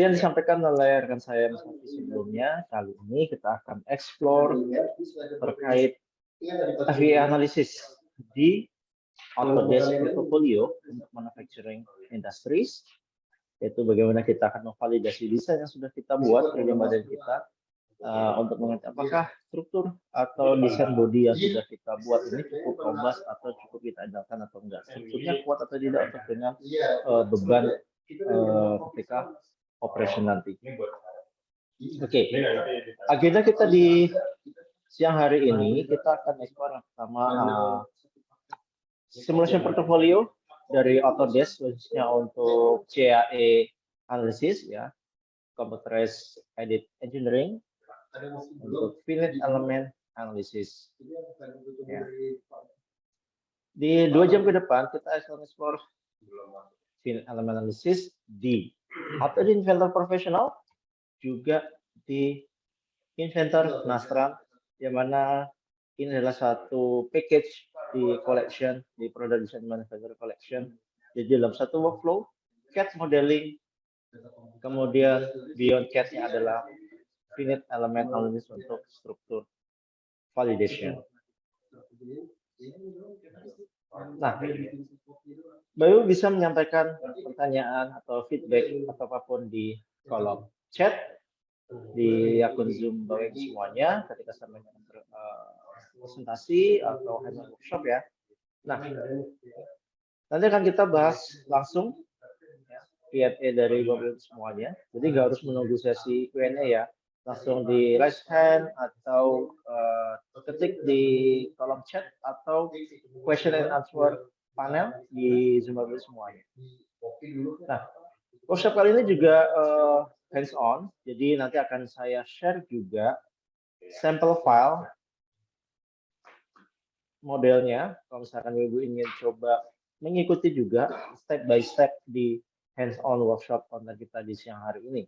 yang disampaikan oleh rekan saya Mas Hafiz sebelumnya, kali ini kita akan explore terkait FEA analysis di Autodesk Portfolio untuk manufacturing industries, yaitu bagaimana kita akan memvalidasi desain yang sudah kita buat 3D model kita untuk mengerti apakah struktur atau desain body yang sudah kita buat ini cukup robust atau cukup kita andalkan atau enggak, strukturnya kuat atau tidak untuk dengan beban ketika operation nanti. Oke, agenda kita di siang hari ini kita akan explore yang pertama simulation portfolio dari Autodesk khususnya untuk CAE analysis ya, computerized edit engineering untuk finite element analysis. Ya. Di 2 jam ke depan kita akan explore finite element analysis di Autodesk Inventor Professional, juga di Inventor Nastran, yang mana ini adalah satu package di collection, di Product Design Manufacturing Collection. Jadi dalam satu workflow, CAD modeling, kemudian beyond CAD-nya adalah finite element analysis untuk struktur validation. Nah, Bayu bisa menyampaikan pertanyaan atau feedback atau apapun di kolom chat di akun Zoom Bayu semuanya ketika saya presentasi atau hands-on workshop ya. Nah, nanti akan kita bahas langsung Q&A dari Bayu semuanya. Jadi nggak harus menunggu sesi Q&A ya. Langsung di raise hand atau ketik di kolom chat atau question and answer panel di Zoom semuanya. Nah, workshop kali ini juga hands on, jadi nanti akan saya share juga sampel file modelnya. Kalau misalkan Ibu ingin coba mengikuti juga step by step di hands on workshop konten kita di siang hari ini.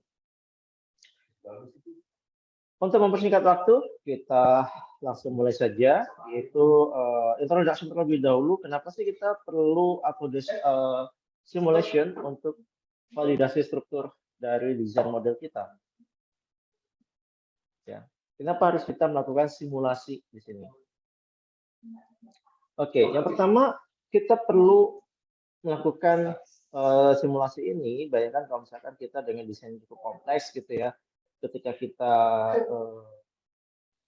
Untuk mempersingkat waktu, kita langsung mulai saja, yaitu introduction terlebih dahulu. Kenapa sih kita perlu Autodesk simulation untuk validasi struktur dari desain model kita? Ya, kenapa harus kita melakukan simulasi di sini? Oke, yang pertama kita perlu melakukan simulasi ini. Bayangkan kalau misalkan kita dengan desain cukup kompleks gitu ya. Ketika kita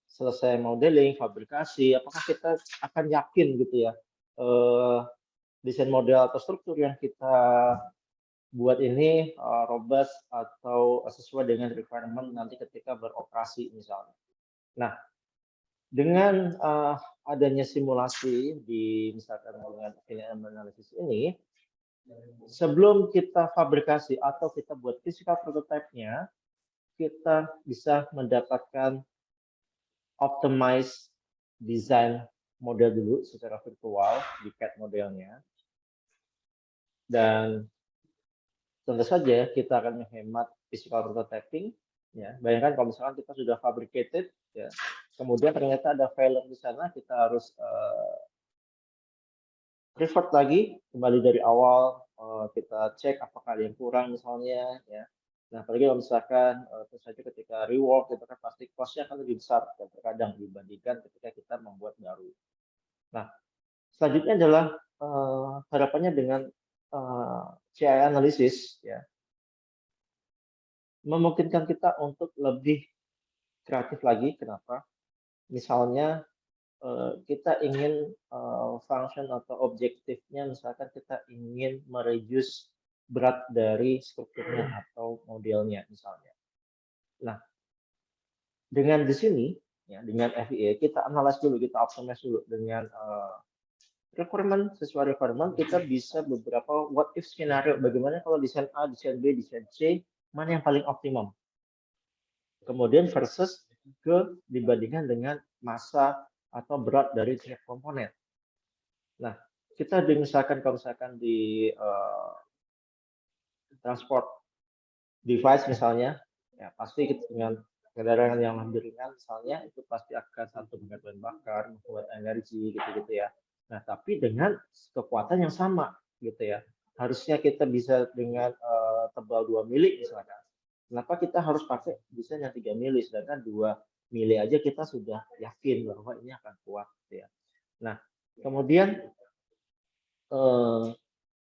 selesai modeling, fabrikasi, apakah kita akan yakin gitu ya desain model atau struktur yang kita buat ini robust atau sesuai dengan requirement nanti ketika beroperasi misalnya. Nah, dengan adanya simulasi di misalkan dengan analysis ini, sebelum kita fabrikasi atau kita buat physical prototype-nya, kita bisa mendapatkan optimize design model dulu secara virtual di CAD modelnya. Dan tentu saja kita akan menghemat physical prototyping. Ya, bayangkan kalau misalkan kita sudah fabricated, ya, kemudian ternyata ada failure di sana, kita harus revert lagi, kembali dari awal, kita cek apakah ada yang kurang misalnya, ya. Nah, apalagi kalau misalkan tentu saja ketika rework itu kan pasti cost-nya akan lebih besar dan terkadang dibandingkan ketika kita membuat baru. Nah, selanjutnya adalah harapannya dengan CAE analysis ya, memungkinkan kita untuk lebih kreatif lagi. Kenapa? Misalnya kita ingin function atau objektifnya, misalkan kita ingin mereduce berat dari strukturnya atau modelnya misalnya. Nah, dengan di sini ya, dengan FEA kita analyze dulu, kita optimize dulu dengan requirement, sesuai requirement kita bisa beberapa what if skenario, bagaimana kalau desain A, desain B, desain C, mana yang paling optimum. Kemudian versus dibandingkan dengan massa atau berat dari tiap komponen. Nah, kita misalkan kalau misalkan di transport device misalnya, ya pasti dengan kendaraan yang lebih ringan misalnya itu pasti akan satu bahan bakar, membuat energi gitu-gitu ya. Nah, tapi dengan kekuatan yang sama gitu ya. Harusnya kita bisa dengan tebal 2 mili misalkan. Kenapa kita harus pakai desain yang 3 mili, sedangkan 2 mili aja kita sudah yakin bahwa ini akan kuat, gitu ya. Nah, kemudian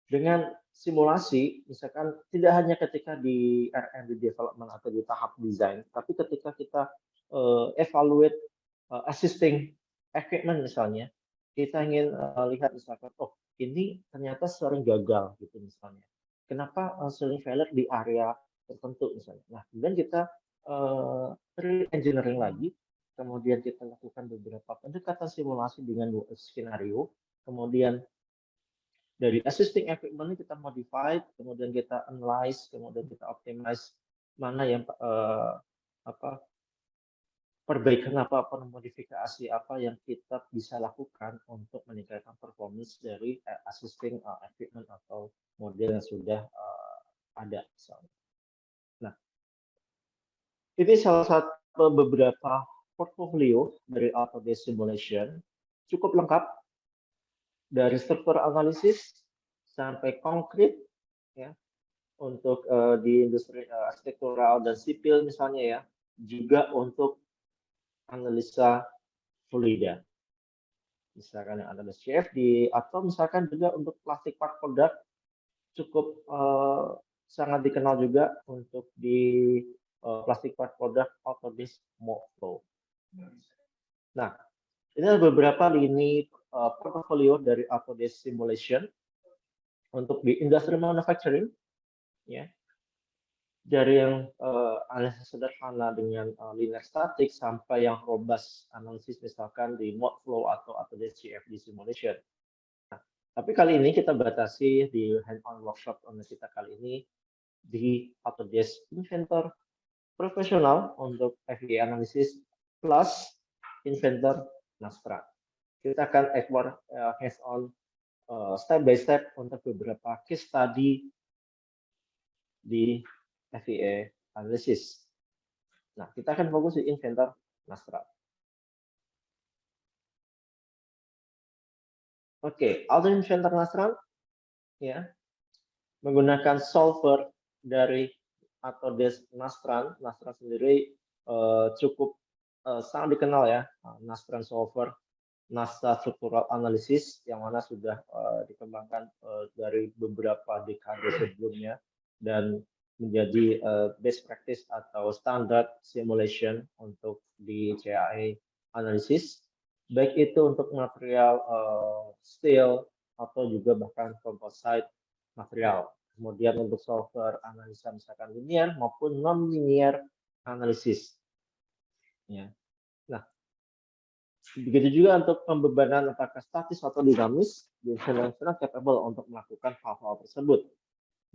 dengan simulasi, misalkan tidak hanya ketika di R&D development atau di tahap desain, tapi ketika kita evaluate existing equipment misalnya, kita ingin lihat misalkan, oh ini ternyata sering gagal gitu misalnya. Kenapa sering failure di area tertentu misalnya. Nah, kemudian kita re-engineering lagi, kemudian kita lakukan beberapa pendekatan simulasi dengan skenario, kemudian dari existing equipment kita modify, kemudian kita analyze, kemudian kita optimize mana yang perbaikan apa modifikasi apa yang kita bisa lakukan untuk meningkatkan performance dari existing equipment atau model yang sudah ada misalnya. Nah, ini salah satu beberapa portfolio dari Autodesk Simulation, cukup lengkap dari struktur analisis sampai konkret ya untuk di industri arsitektural dan sipil misalnya ya, juga untuk analisa fluida. Misalkan yang ada CFD atau misalkan juga untuk plastik part product cukup sangat dikenal juga untuk di plastik part product Autodesk Mockflow. Nah, ini ada beberapa lini portfolio dari Autodesk Simulation untuk di industri manufacturing, ya, dari yang analisis sederhana dengan linear static sampai yang robust analisis misalkan di Mockflow atau Autodesk CFD Simulation. Nah, tapi kali ini kita batasi di hand-on workshop kita kali ini di Autodesk Inventor Profesional untuk FEA analisis plus Inventor Nastra. Kita akan explore hands-on step by step untuk beberapa case study di FEA analisis. Nah, kita akan fokus di Inventor Nastra. Oke, Auto Inventor Nastra ya menggunakan solver dari Autodesk Nastran. Nastran sendiri cukup sangat dikenal ya, Nastran solver, NASA Structural Analysis yang mana sudah dikembangkan dari beberapa dekade sebelumnya dan menjadi best practice atau standar simulation untuk di CAE analisis, baik itu untuk material steel atau juga bahkan composite material. Kemudian untuk solver analisa misalkan linear maupun non-linear analisis. Ya. Nah, begitu juga untuk pembebanan apakah statis atau dinamis, Inventor capable untuk melakukan hal-hal tersebut.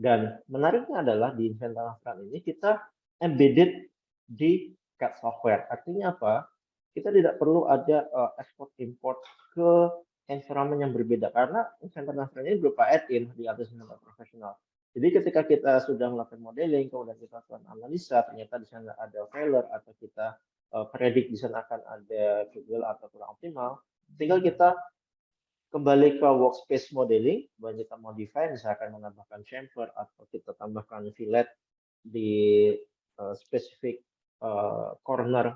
Dan menariknya adalah di Inventor ini kita embedded di CAD software. Artinya apa? Kita tidak perlu ada export import ke environment yang berbeda karena Inventor ini berupa add-in di atas Inventor profesional. Jadi ketika kita sudah melakukan modeling, kemudian kita lakukan analisa, ternyata di sana ada failure atau kita predik di sana akan ada gagal atau kurang optimal, tinggal kita kembali ke workspace modeling, kemudian kita modify, misalkan menambahkan chamfer atau kita tambahkan fillet di spesifik corner,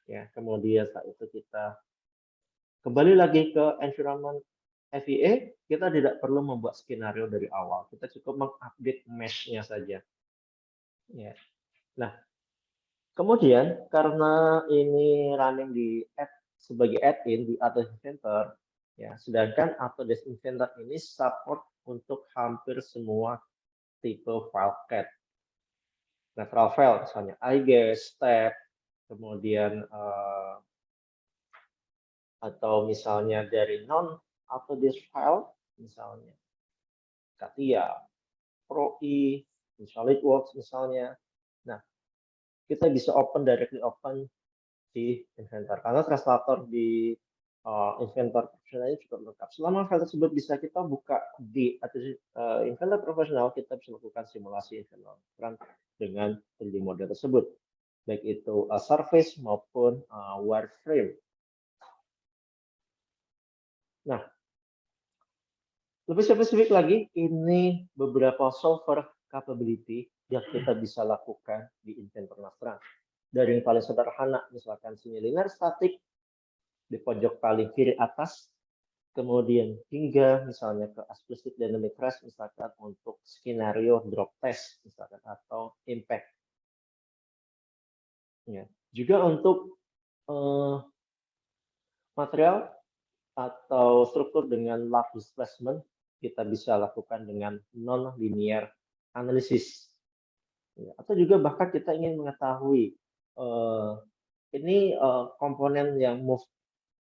ya. Kemudian saat itu kita kembali lagi ke environment FEA, kita tidak perlu membuat skenario dari awal. Kita cukup mengupdate mesh-nya saja. Ya. Nah, kemudian karena ini running di sebagai add-in di Autodesk Inventor, ya, sedangkan Autodesk Inventor ini support untuk hampir semua tipe file CAD. Natural file misalnya iGES, STEP, kemudian atau misalnya dari non Autodesk file, misalnya CATIA, ProE, SolidWorks misalnya. Nah, kita bisa directly open di Inventor karena translator di Inventor profesional ini cukup lengkap. Selama file tersebut bisa kita buka di Inventor profesional, kita bisa lakukan simulasi Inventor dengan 3D model tersebut, baik itu surface maupun wireframe. Nah, lebih spesifik lagi, ini beberapa solver capability yang kita bisa lakukan di Inventor Nastran. Dari yang paling sederhana, misalkan sini linear static di pojok paling kiri atas, kemudian hingga misalnya ke explicit dynamic range, misalkan untuk skenario drop test, misalkan atau impact. Ya. Juga untuk material atau struktur dengan large displacement, kita bisa lakukan dengan non-linear analysis. Ya, atau juga bahkan kita ingin mengetahui ini komponen yang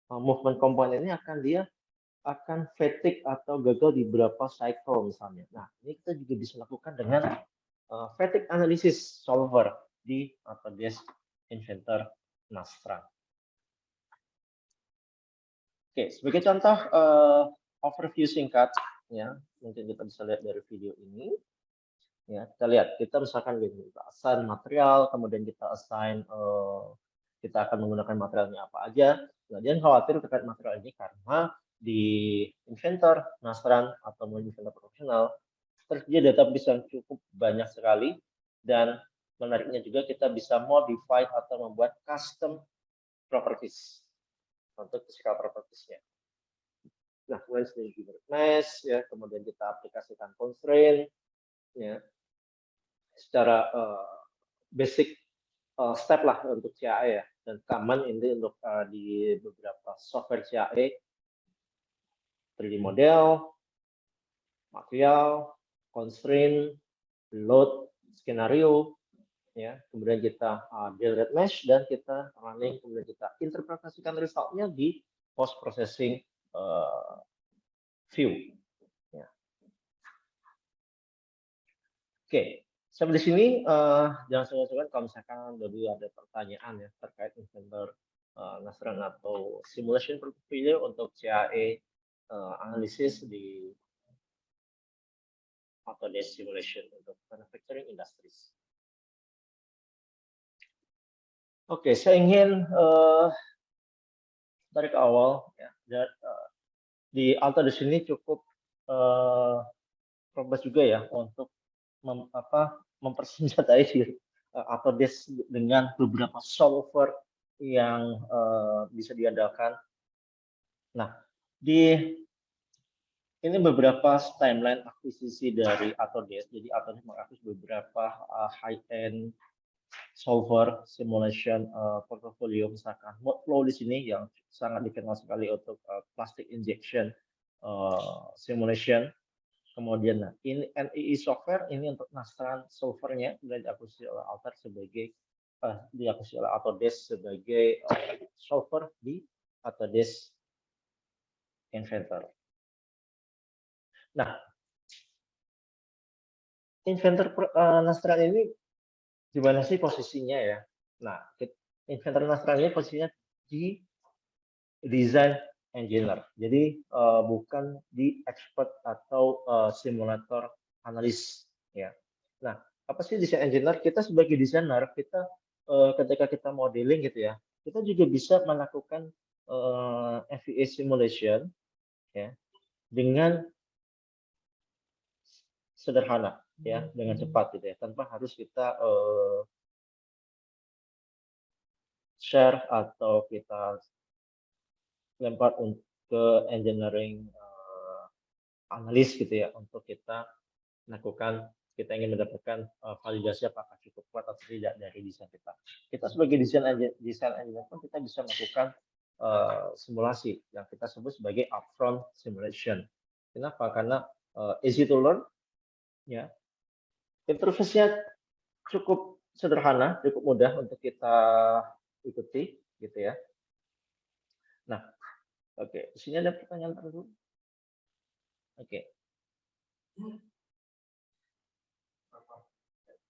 movement komponen ini akan fatigue atau gagal di beberapa cycle misalnya. Nah, ini kita juga bisa lakukan dengan fatigue analysis solver di Autodesk Inventor Nastran. Oke, sebagai contoh overview singkat, ya mungkin kita bisa lihat dari video ini. Ya, kita lihat, kita misalkan kita assign material, kemudian kita assign kita akan menggunakan materialnya apa aja. Nah, jangan khawatir terkait material ini karena di Inventor Nastran atau Inventor profesional tersedia database yang cukup banyak sekali, dan menariknya juga kita bisa modify atau membuat custom properties untuk physical properties-nya. Nah, kemudian sendiri mesh, ya, kemudian kita aplikasikan constraint, ya, secara basic step lah untuk CAE ya, dan common ini untuk di beberapa software CAE, 3D model, material, constraint, load, skenario, ya, kemudian kita generate mesh dan kita running, kemudian kita interpretasikan resultnya di post processing view. Ya. Oke. Sampai di sini jangan sungkan kalau misalkan dulu ada pertanyaan ya terkait Inventor Nastran atau simulation portfolio untuk CAE analisis di Autodesk Simulation untuk manufacturing industries. Oke, saya ingin dari awal ya, di Autodesk ini cukup progres juga ya untuk mempersenjatai diri Autodesk dengan beberapa solver yang bisa diandalkan. Nah, ini beberapa timeline akuisisi dari Autodesk. Jadi Autodesk mengakuisisi beberapa high-end solver simulation portfolio, misalkan Modflow di sini yang sangat dikenal sekali untuk plastic injection simulation. Kemudian ini NII software ini untuk Nastran solvernya sudah diakuisisi oleh Autodesk sebagai solver di Autodesk Inventor. Nah, Inventor Nastran ini gimana sih posisinya ya? Nah, Inventor Nastran ini posisinya di design engineer. Jadi bukan di expert atau simulator analis ya. Nah, apa sih design engineer? Kita sebagai desainer, kita ketika kita modeling gitu ya, kita juga bisa melakukan FEA simulation ya dengan sederhana ya, dengan cepat gitu ya, tanpa harus kita share atau kita lempar ke engineering analis gitu ya, untuk kita lakukan, kita ingin mendapatkan validasi apakah cukup kuat atau tidak dari desain kita. Kita sebagai desain engineer pun kita bisa melakukan simulasi yang kita sebut sebagai upfront simulation. Kenapa? Karena easy to learn, ya. Interface-nya cukup sederhana, cukup mudah untuk kita ikuti, gitu ya. Nah, oke, di sini ada pertanyaan tertentu. Oke.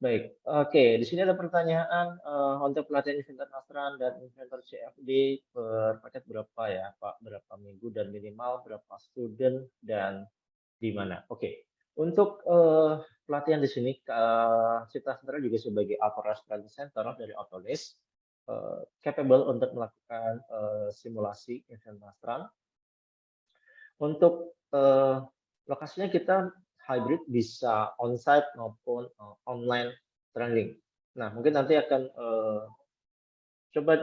Baik, oke. Di sini ada pertanyaan untuk pelatihan Inventor Nastran dan Inventor CFD per paket berapa ya, Pak? Berapa minggu dan minimal berapa student dan di mana? Oke. Untuk pelatihan di sini, Citra Sentral juga sebagai Autodesk Training Center dari Autodesk capable untuk melakukan simulasi Inventor Nastran. Untuk lokasinya kita hybrid, bisa on-site maupun online trending. Nah, mungkin nanti akan coba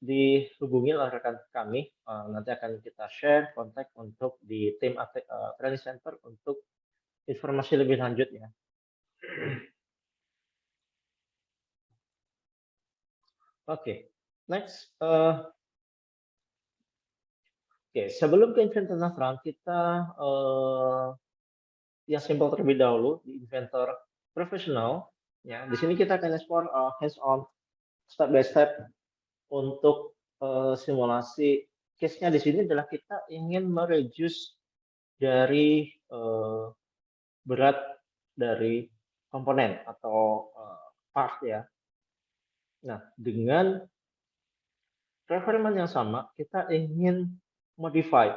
dihubungi oleh rekan kami. Nanti akan kita share kontak untuk di tim training center untuk informasi lebih lanjut ya. Oke, next. Oke, sebelum ke Inventor Navran, kita yang simple terlebih dahulu di Inventor profesional. Ya, di sini kita akan explore hands-on, step by step untuk simulasi. Case-nya di sini adalah kita ingin mereduce dari berat dari komponen atau part ya. Nah, dengan requirement yang sama, kita ingin modify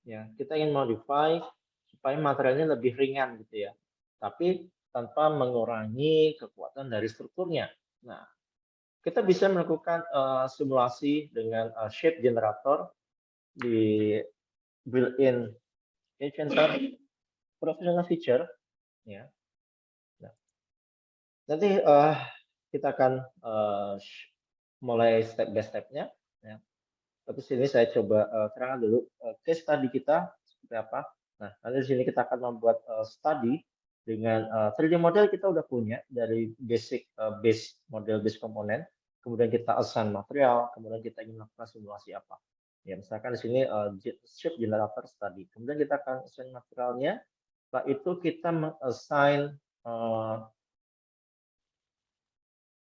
ya. Kita ingin modify supaya materialnya lebih ringan gitu ya. Tapi tanpa mengurangi kekuatan dari strukturnya. Nah, kita bisa melakukan simulasi dengan shape generator di built-in Inventor professional feature ya. Nah, nanti kita akan mulai step by step-nya ya. Tapi sini saya coba terangkan dulu case study kita seperti apa. Nah, nanti di sini kita akan membuat study dengan 3D model kita udah punya dari basic base model base komponen, kemudian kita assign material, kemudian kita ingin melakukan simulasi apa. Ya, misalkan di sini shape generator study. Kemudian kita akan assign materialnya. Setelah itu kita meng-assign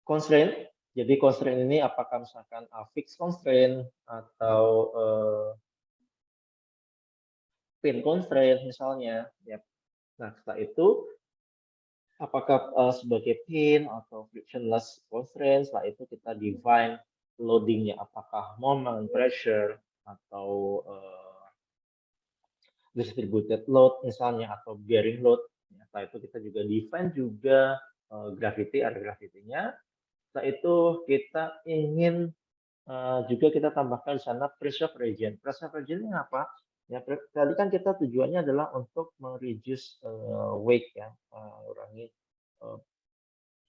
constraint. Jadi constraint ini apakah misalkan fixed constraint atau pin constraint misalnya. Ya. Nah, setelah itu apakah sebagai pin atau frictionless constraint, setelah itu kita define loadingnya, apakah moment, pressure, atau distributed load misalnya, atau bearing load. Ya, setelah itu kita juga define juga gravity, area gravity-nya. Setelah itu kita ingin juga kita tambahkan di sana preserve region. Preserve region ini apa? Ya, tadi kan kita tujuannya adalah untuk mereduce weight ya, mengurangi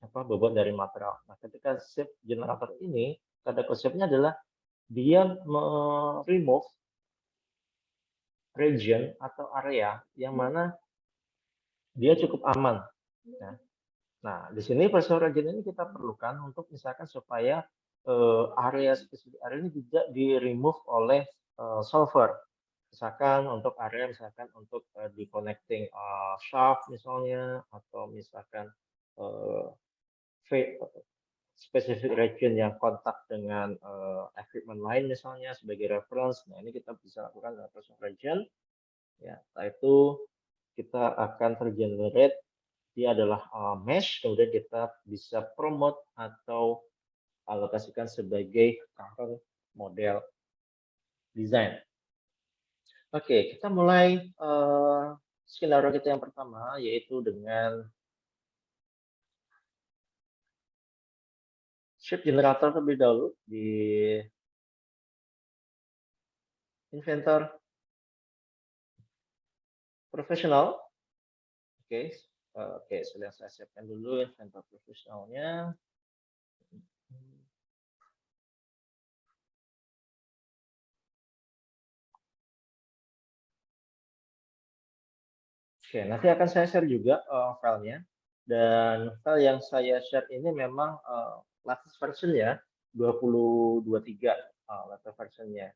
bobot dari material. Nah, ketika shape generator ini, pada konsepnya adalah dia remove region atau area yang mana dia cukup aman. Ya. Nah, di sini preserve region ini kita perlukan untuk misalkan supaya area spesifik area ini tidak di remove oleh solver. Misalkan untuk area, misalkan untuk di connecting shaft misalnya, atau misalkan spesifik region yang kontak dengan equipment lain misalnya sebagai reference. Nah, ini kita bisa lakukan dengan preserve region. Ya, setelah itu kita akan tergenerate dia adalah mesh, kemudian kita bisa promote atau alokasikan sebagai current model design. Oke, kita mulai skenario kita yang pertama, yaitu dengan shape generator terlebih dahulu di Inventor profesional. Oke, sudah saya siapkan dulu Inventor profesionalnya. Oke, nanti akan saya share juga filenya. Dan file yang saya share ini memang latest version ya, 2023 latest versionnya.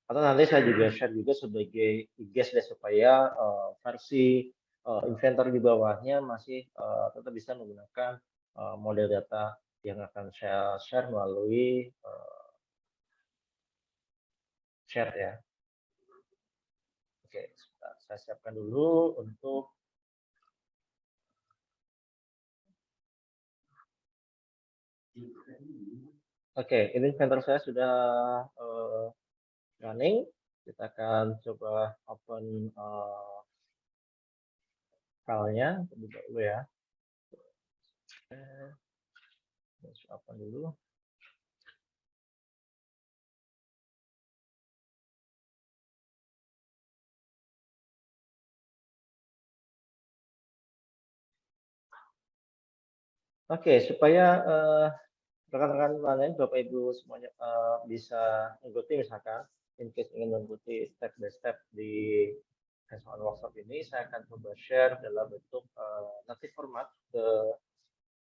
Atau nanti saya juga share juga sebagai guest deh supaya versi Inventor di bawahnya masih tetap bisa menggunakan model data yang akan saya share melalui chat ya. Oke, saya siapkan dulu untuk Oke, ini Inventor saya sudah running. Kita akan coba open filenya terlebih dahulu ya. Open dulu. Oke, supaya rekan-rekan lain, Bapak Ibu semuanya bisa mengikuti misalkan, in case ingin mengikuti step by step di hands-on workshop ini, saya akan coba share dalam bentuk nanti format ke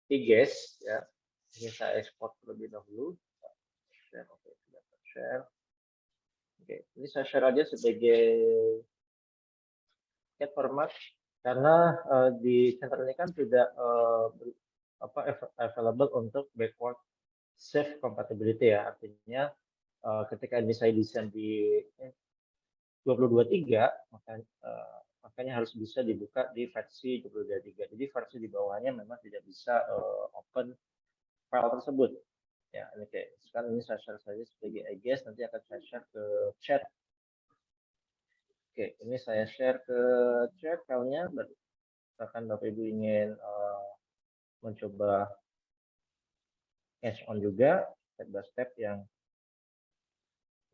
IGS ya. Ini saya ekspor terlebih dahulu. Share, oke, sudah share. Oke, ini saya share aja sebagai format karena di center ini kan tidak available untuk backward safe compatibility ya, artinya ketika ini saya desain di 2023 makanya harus bisa dibuka di versi 2023. Jadi versi di bawahnya memang tidak bisa open file tersebut. Ya, ini kayak sekarang ini saya share saja sebagai IGS, nanti akan saya share ke chat. Oke, ini saya share ke chat filenya. Misalkan Bapak Ibu ingin mencoba hands-on juga, step by step yang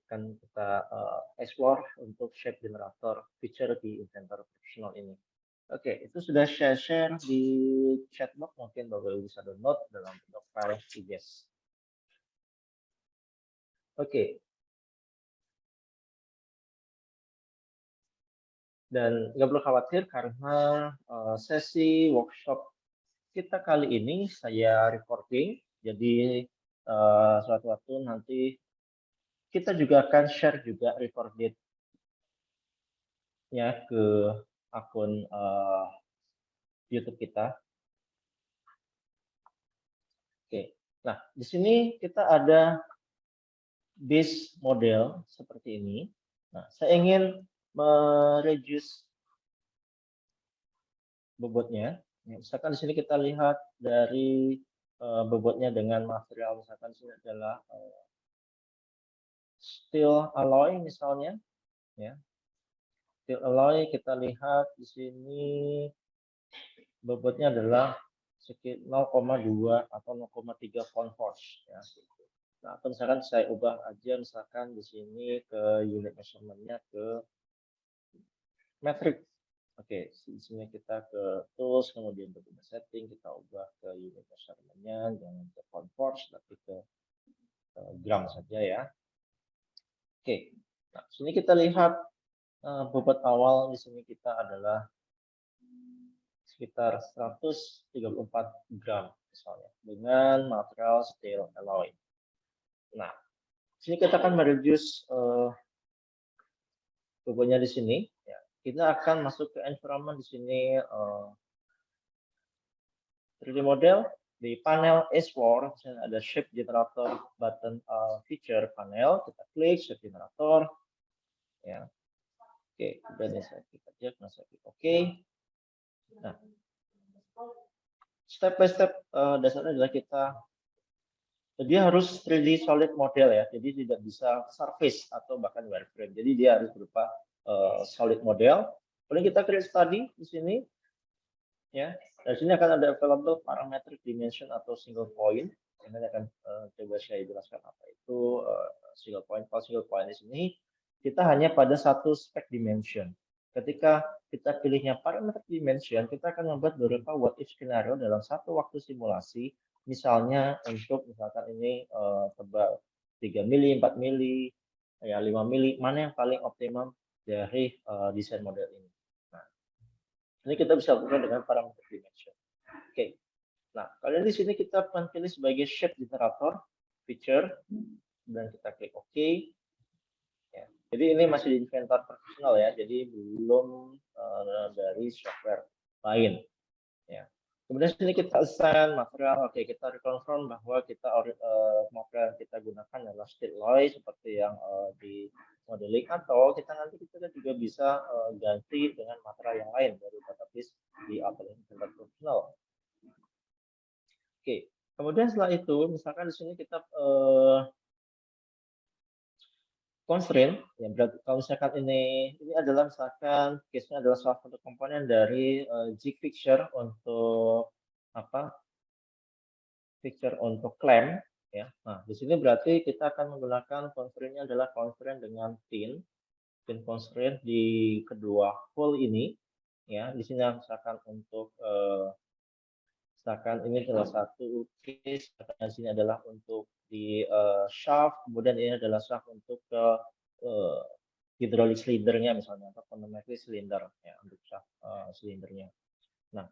akan kita explore untuk shape generator feature di Inventor Professional ini. Oke, itu sudah saya share di chatbox, mungkin Bapak Ibu bisa download dalam bentuk file IGS. Oke. Dan nggak perlu khawatir karena sesi workshop kita kali ini saya recording, jadi suatu waktu nanti kita juga akan share juga recorded-nya ke akun YouTube kita. Oke, nah di sini kita ada base model seperti ini. Nah, saya ingin mereduce bobotnya. Misalkan di sini kita lihat dari bobotnya dengan material, misalkan di sini adalah steel alloy misalnya, ya. Steel alloy kita lihat di sini bobotnya adalah sekitar 0,2 atau 0,3 pound force, ya. Nah, atau misalkan saya ubah aja misalkan di sini ke unit measurement-nya ke metric. Oke, di sini kita ke tools, kemudian ke setting, kita ubah ke unit measurement-nya, jangan ke pound force, tapi ke gram saja ya. Oke, nah sini kita lihat bobot awal di sini kita adalah sekitar 134 gram misalnya dengan material steel alloy. Nah, sini kita akan mereduce bobotnya di sini. Ya. Kita akan masuk ke environment di sini 3D model di panel S4, misalnya ada shape generator button feature panel, kita klik shape generator, ya. Oke, kemudian saya klik aja, saya klik OK. Nah, step by step dasarnya adalah dia harus 3D solid model ya, jadi tidak bisa surface atau bahkan wireframe. Jadi dia harus berupa solid model. Kemudian kita create study di sini, ya. Dari sini akan ada available parametric dimension atau single point. Ini akan coba saya jelaskan apa itu single point. Kalau single point di sini kita hanya pada satu spec dimension. Ketika kita pilihnya parametric dimension, kita akan membuat beberapa what if scenario dalam satu waktu simulasi. Misalnya untuk misalkan ini tebal 3 mili, 4 mili, ya 5 mili, mana yang paling optimum dari desain model ini. Ini kita bisa lakukan dengan parameter dimension. Oke. Nah, kalian di sini kita akan pilih sebagai shape generator feature dan kita klik OK. Ya. Jadi ini masih di Inventor Professional ya, jadi belum dari software lain. Ya. Kemudian sini kita assign material. Oke, kita reconfirm bahwa kita material yang kita gunakan adalah steel alloy seperti yang di modeling, atau kita nanti kita juga bisa ganti dengan material yang lain dari database di Inventor Professional. Oke, kemudian setelah itu misalkan di sini kita constraint, ya berarti kalau misalkan ini adalah misalkan case-nya adalah salah satu komponen dari jig fixture untuk apa? Fixture untuk clamp, ya. Nah, di sini berarti kita akan menggunakan constraint-nya adalah constraint dengan pin constraint di kedua hole ini, ya. Di sini misalkan untuk Misalkan ini salah satu case, di sini adalah untuk di shaft, kemudian ini adalah shaft untuk ke hydraulic cylindernya misalnya, atau pneumatic cylinder ya untuk shaft silindernya. Nah,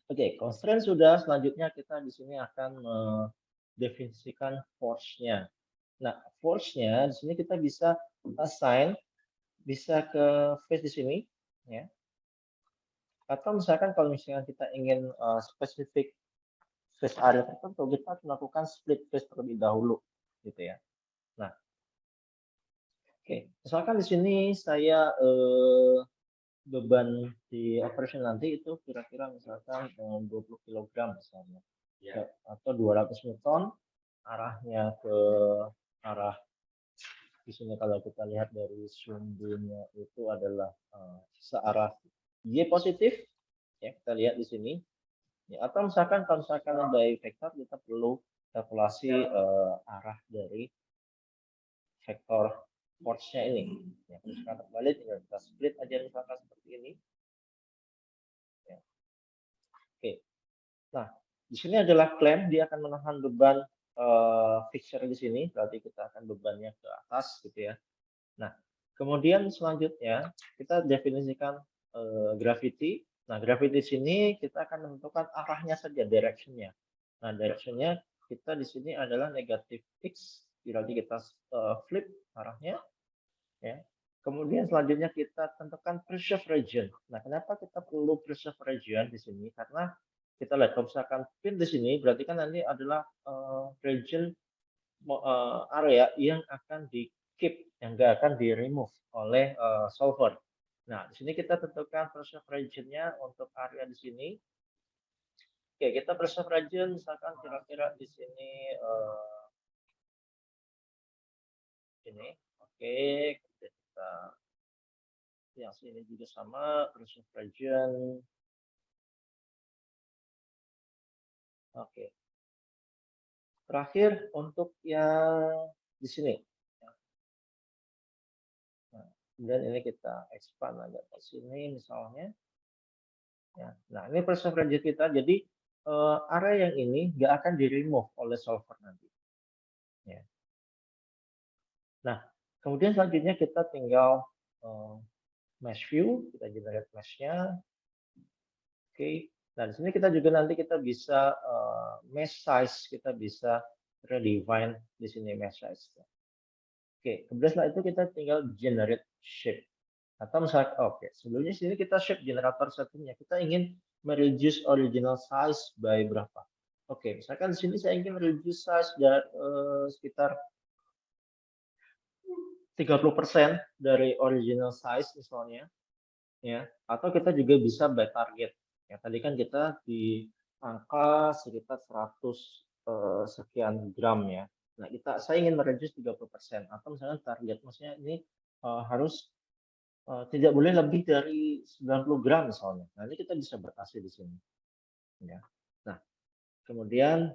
oke, constraint sudah. Selanjutnya kita di sini akan mendefinisikan force-nya. Nah, force-nya di sini kita bisa assign, bisa ke face di sini, ya. Atau misalkan kalau misalnya kita ingin spesifik face area tertentu, kita harus melakukan split face terlebih dahulu, gitu ya. Nah, oke, misalkan di sini saya beban di operation nanti itu kira-kira misalkan 20 kg misalnya, atau 200 Newton, arahnya ke arah di sini kalau kita lihat dari sumbunya itu adalah searah Y positif, ya kita lihat di sini. Ya, atau misalkan kalau misalkan dari vektor kita perlu kalkulasi arah dari vektor force-nya ini. Ya, misalkan terbalik tinggal kita split aja misalkan seperti ini. Ya. Oke. Nah, di sini adalah clamp, dia akan menahan beban fixture di sini, berarti kita akan bebannya ke atas gitu ya. Nah, kemudian selanjutnya kita definisikan gravity. Nah, gravity di sini kita akan menentukan arahnya saja, direction-nya. Nah, direction-nya kita di sini adalah negatif X, berarti kita flip arahnya. Ya. Kemudian selanjutnya kita tentukan preserve region. Nah, kenapa kita perlu preserve region di sini? Karena kita lihat kalau misalkan pin di sini, berarti kan nanti adalah region area yang akan di keep, yang nggak akan di remove oleh solver. Nah, di sini kita tentukan preserve region-nya untuk area di sini. Oke, kita preserve region misalkan kira-kira di sini ini. Oke, kita yang sini juga sama preserve region. Oke. Terakhir untuk yang di sini. Nah, kemudian ini kita expand agak ke sini misalnya. Ya. Nah, ini preserve region kita. Jadi area yang ini nggak akan di remove oleh solver nanti. Ya. Nah, kemudian selanjutnya kita tinggal mesh view, kita generate mesh-nya. Oke. Nah, di sini kita juga nanti kita bisa mesh size, kita bisa redefine di sini mesh size. Oke, kemudian setelah itu kita tinggal generate shape. Atau misalnya, oke, sebelumnya sini kita shape generator settingnya. Kita ingin mereduce original size by berapa? Oke, misalkan di sini saya ingin reduce size dari sekitar 30% dari original size misalnya, ya. Atau kita juga bisa by target. Ya, tadi kan kita di angka sekitar 100 sekian gram ya. Nah, saya ingin mereduce 30%, atau misalnya target maksudnya ini harus tidak boleh lebih dari 90 gram misalnya. Nanti kita bisa batasi di sini. Ya. Nah, kemudian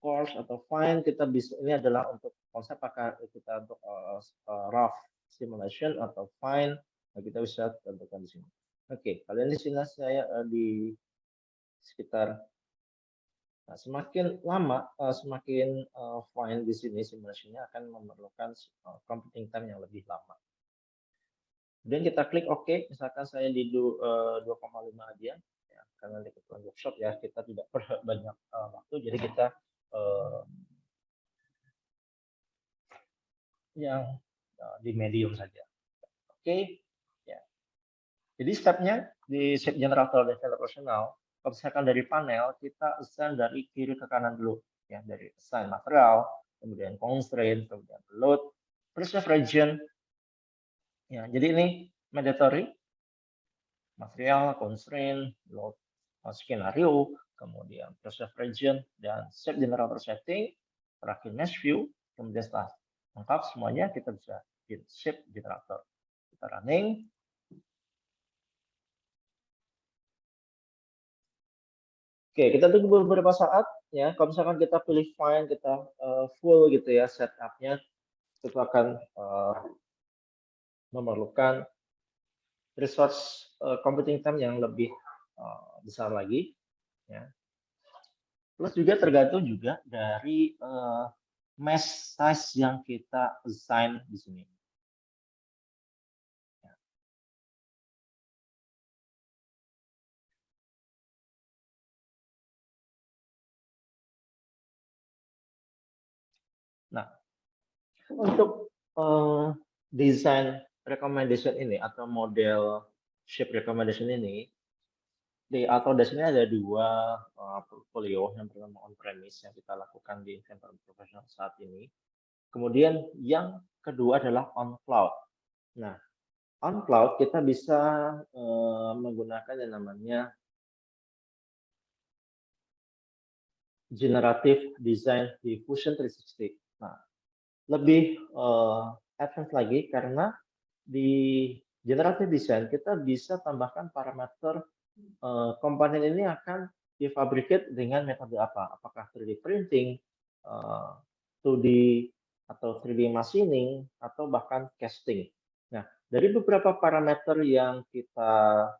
coarse atau fine kita bisa, ini adalah untuk konsep apakah kita untuk rough simulation atau fine. Nah, kita bisa tentukan di sini. Oke, kalian di sini saya di sekitar. Nah, semakin lama, semakin fine di sini simulasinya akan memerlukan computing time yang lebih lama. Kemudian kita klik OK, misalkan saya di 2,5 aja, ya, karena di kebetulan workshop ya, kita tidak banyak waktu, jadi kita yang di medium saja. Oke, ya. Jadi stepnya di shape generator dan operasional, kalau misalkan dari panel, kita assign dari kiri ke kanan dulu, ya, dari assign material, kemudian constraint, kemudian load, preserve region. Ya, jadi ini mandatory, material, constraint, load, skenario, kemudian preserve region, dan shape generator setting, terakhir mesh view, kemudian setelah lengkap semuanya kita bisa shape generator. Kita running. Oke, kita tunggu beberapa saat ya. Kalau misalkan kita pilih fine, kita full gitu ya setupnya, itu akan memerlukan resource computing time yang lebih besar lagi. ya. Plus juga tergantung juga dari mesh size yang kita assign di sini. Nah, untuk desain recommendation ini atau model shape recommendation ini, di Autodesk ini ada dua portfolio. Yang pertama on-premise yang kita lakukan di Inventor Professional saat ini. Kemudian yang kedua adalah on-cloud. Nah, on-cloud kita bisa menggunakan yang namanya Generative Design Diffusion 360. Nah, lebih advance lagi karena di Generative Design kita bisa tambahkan parameter komponen ini akan difabricate dengan metode apa? Apakah 3D printing, 2D atau 3D machining, atau bahkan casting. Nah, dari beberapa parameter yang kita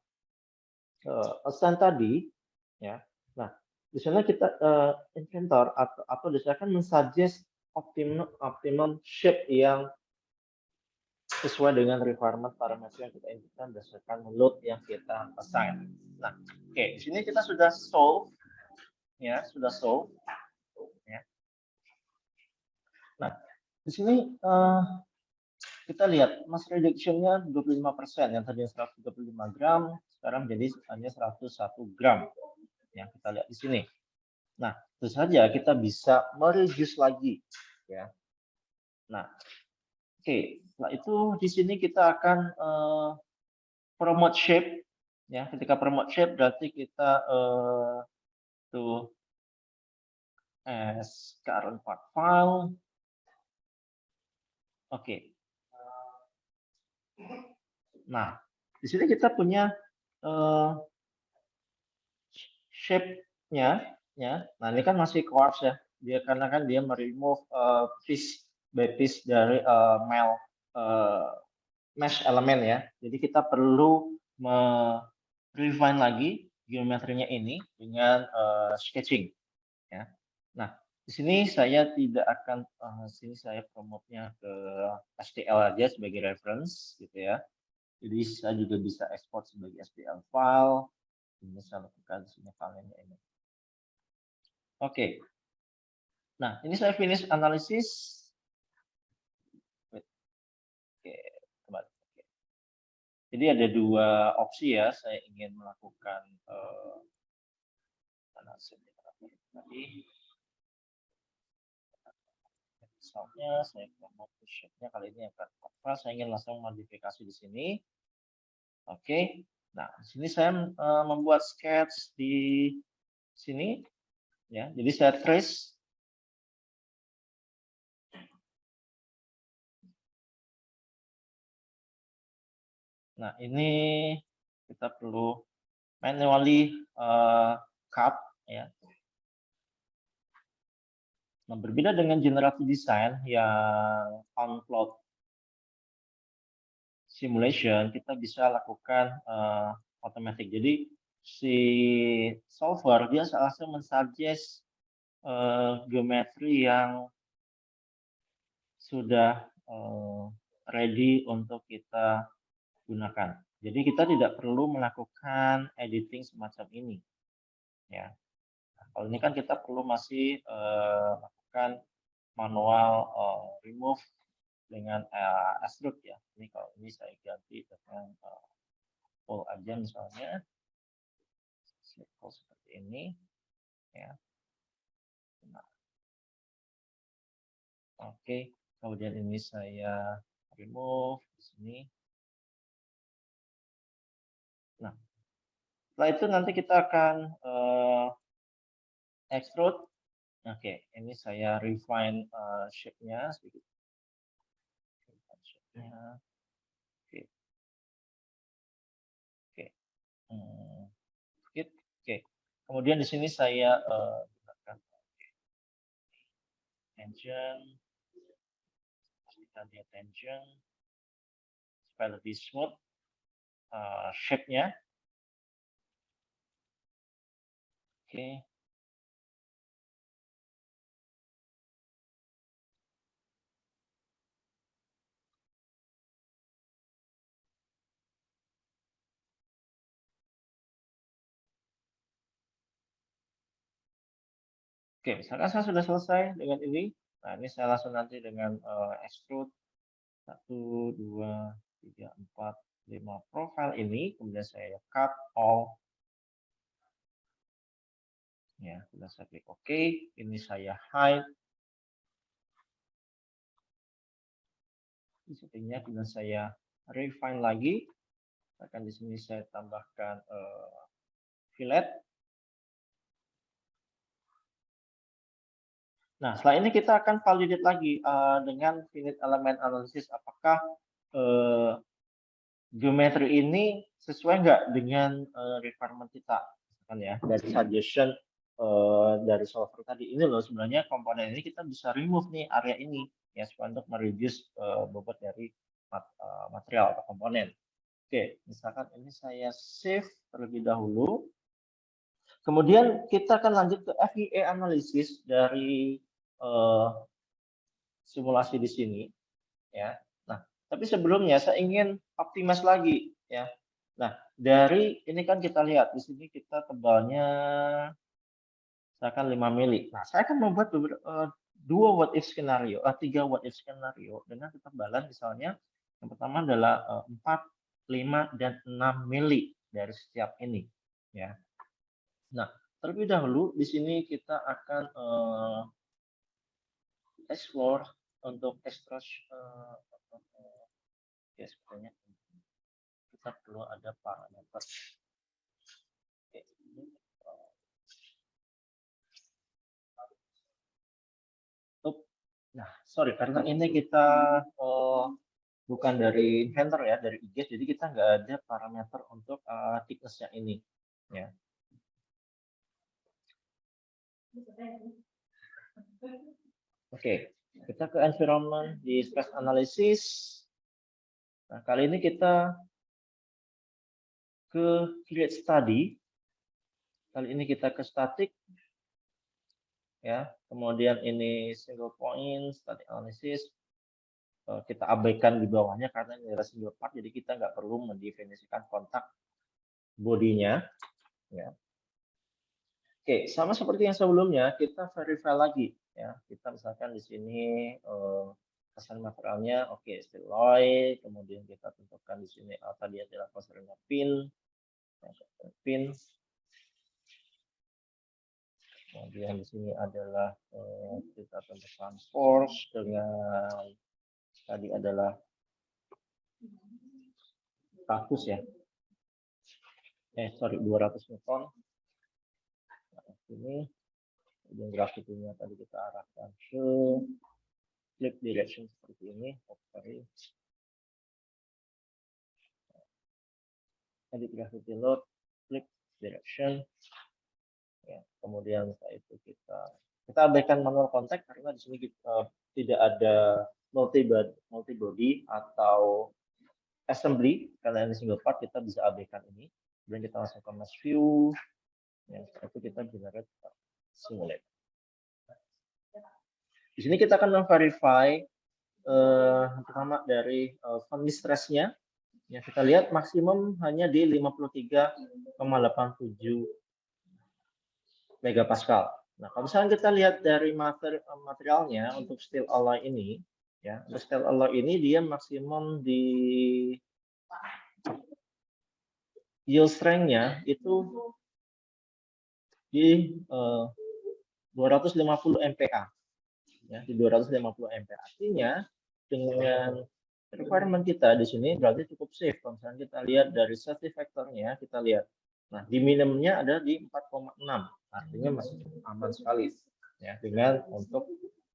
assign tadi, ya. Nah, di sana kita inventor atau akan mensuggest optimum shape yang sesuai dengan requirement parameter yang kita inputkan berdasarkan load yang kita assign. Nah, oke, di sini kita sudah solve, ya, sudah solve, ya. Nah, di sini kita lihat mass reduction-nya 25%, yang tadinya 135 gram, sekarang jadi hanya 101 gram. Yang kita lihat di sini. Nah, tentu saja kita bisa mereduce lagi, ya. Nah, oke, setelah itu di sini kita akan promote shape, ya. Ketika promote shape berarti kita to as current part file. Oke. Nah, di sini kita punya shape-nya, ya. Nah, ini kan masih coarse ya. Dia karena kan dia meremove piece by piece dari mesh elemen ya. Jadi kita perlu refine lagi geometrinya ini dengan sketching, ya. Nah, di sini saya tidak akan sini saya promote-nya ke STL aja sebagai reference gitu ya. Jadi saya juga bisa export sebagai STL file. Ini saya lakukan di sini filenya ini. Oke. Nah, ini saya finish analisis. Oke, kembali. Jadi ada dua opsi ya, saya ingin melakukan analisis tadi. Misalnya saya mau shape-nya kali ini akan apa? Saya ingin langsung modifikasi di sini. Oke. Nah, di sini saya membuat sketch di sini ya. Jadi saya trace. Nah, ini kita perlu manually cut ya. Nah, berbeda dengan generative design yang on-cloud simulation, kita bisa lakukan otomatis. Jadi si solver dia langsung mensuggest geometri yang sudah ready untuk kita gunakan. Jadi kita tidak perlu melakukan editing semacam ini, ya. Nah, kalau ini kan kita perlu masih lakukan manual remove dengan extrude ya. Ini kalau ini saya ganti dengan full aja misalnya, circle seperti ini, ya. Nah, oke, kemudian ini saya remove di sini. Nah, setelah itu nanti kita akan extrude. Oke, ini saya refine shape-nya sedikit. Shape-nya. Oke. Oke. Oke. Kemudian di sini saya gunakan tension. Pastikan dia tension supaya lebih smooth shape-nya. Oke. Oke, misalkan saya sudah selesai dengan ini. Nah, ini saya langsung nanti dengan extrude 1, 2, 3, 4, 5 profile ini, kemudian saya cut all. Ya, sudah saya klik OK. Ini saya hide. Di settingnya, kemudian saya refine lagi. Akan di sini saya tambahkan fillet. Nah, setelah ini kita akan validate lagi dengan finite element analysis. Apakah geometri ini sesuai nggak dengan requirement kita? Misalkan ya, dari suggestion dari solver tadi. Ini loh sebenarnya komponen ini kita bisa remove nih area ini. Ya, supaya untuk mereduce bobot dari material atau komponen. Oke, misalkan ini saya save terlebih dahulu. Kemudian kita akan lanjut ke FEA analysis dari simulasi di sini, ya. Nah, tapi sebelumnya saya ingin optimize lagi, ya. Nah, dari ini kan kita lihat di sini kita tebalnya misalkan 5 mili. Nah, saya akan membuat dua what if skenario, 3 what if skenario dengan ketebalan misalnya yang pertama adalah 4, 5 dan 6 mili dari setiap ini, ya. Nah, terlebih dahulu di sini kita akan explore untuk ya sebenarnya kita perlu ada parameter. Nah, sorry karena ini kita bukan dari inventor ya, dari IGES, jadi kita nggak ada parameter untuk thickness-nya ini, ya. Oke, kita ke environment di stress analysis. Nah, kali ini kita ke create study. Kali ini kita ke static, ya. Kemudian ini single point static analysis. Kita abaikan di bawahnya karena ini adalah single part, jadi kita nggak perlu mendefinisikan kontak bodinya, ya. Oke, sama seperti yang sebelumnya, kita verify lagi, ya. Kita misalkan di sini kesan materialnya, oke, stiloid, kemudian kita tentukan di sini tadi adalah konsernya pin, pin. Kemudian di sini adalah kita tentukan force dengan tadi adalah status ya. 200 Newton. Nah, ini kemudian gravity-nya tadi kita arahkan ke flip direction seperti ini. Tadi gravity load, flip direction. Ya, kemudian setelah itu kita abaikan manual contact karena di sini kita tidak ada multi body atau assembly karena ini single part, kita bisa abaikan ini. Kemudian kita langsung ke mesh view. Ya, setelah itu kita generate simulate. Di sini kita akan memverify pertama dari Fermi stress-nya. Ya, kita lihat maksimum hanya di 53,87 megapascal. Nah, kalau misalnya kita lihat dari materialnya untuk steel alloy ini, ya, untuk steel alloy ini dia maksimum di yield strength-nya itu di 250 MPa. Ya, di 250 MPa. Artinya dengan requirement kita di sini berarti cukup safe. Kalau misalnya kita lihat dari safety factor-nya, kita lihat. Nah, di minimumnya ada di 4,6. Artinya masih cukup aman sekali. Ya, dengan untuk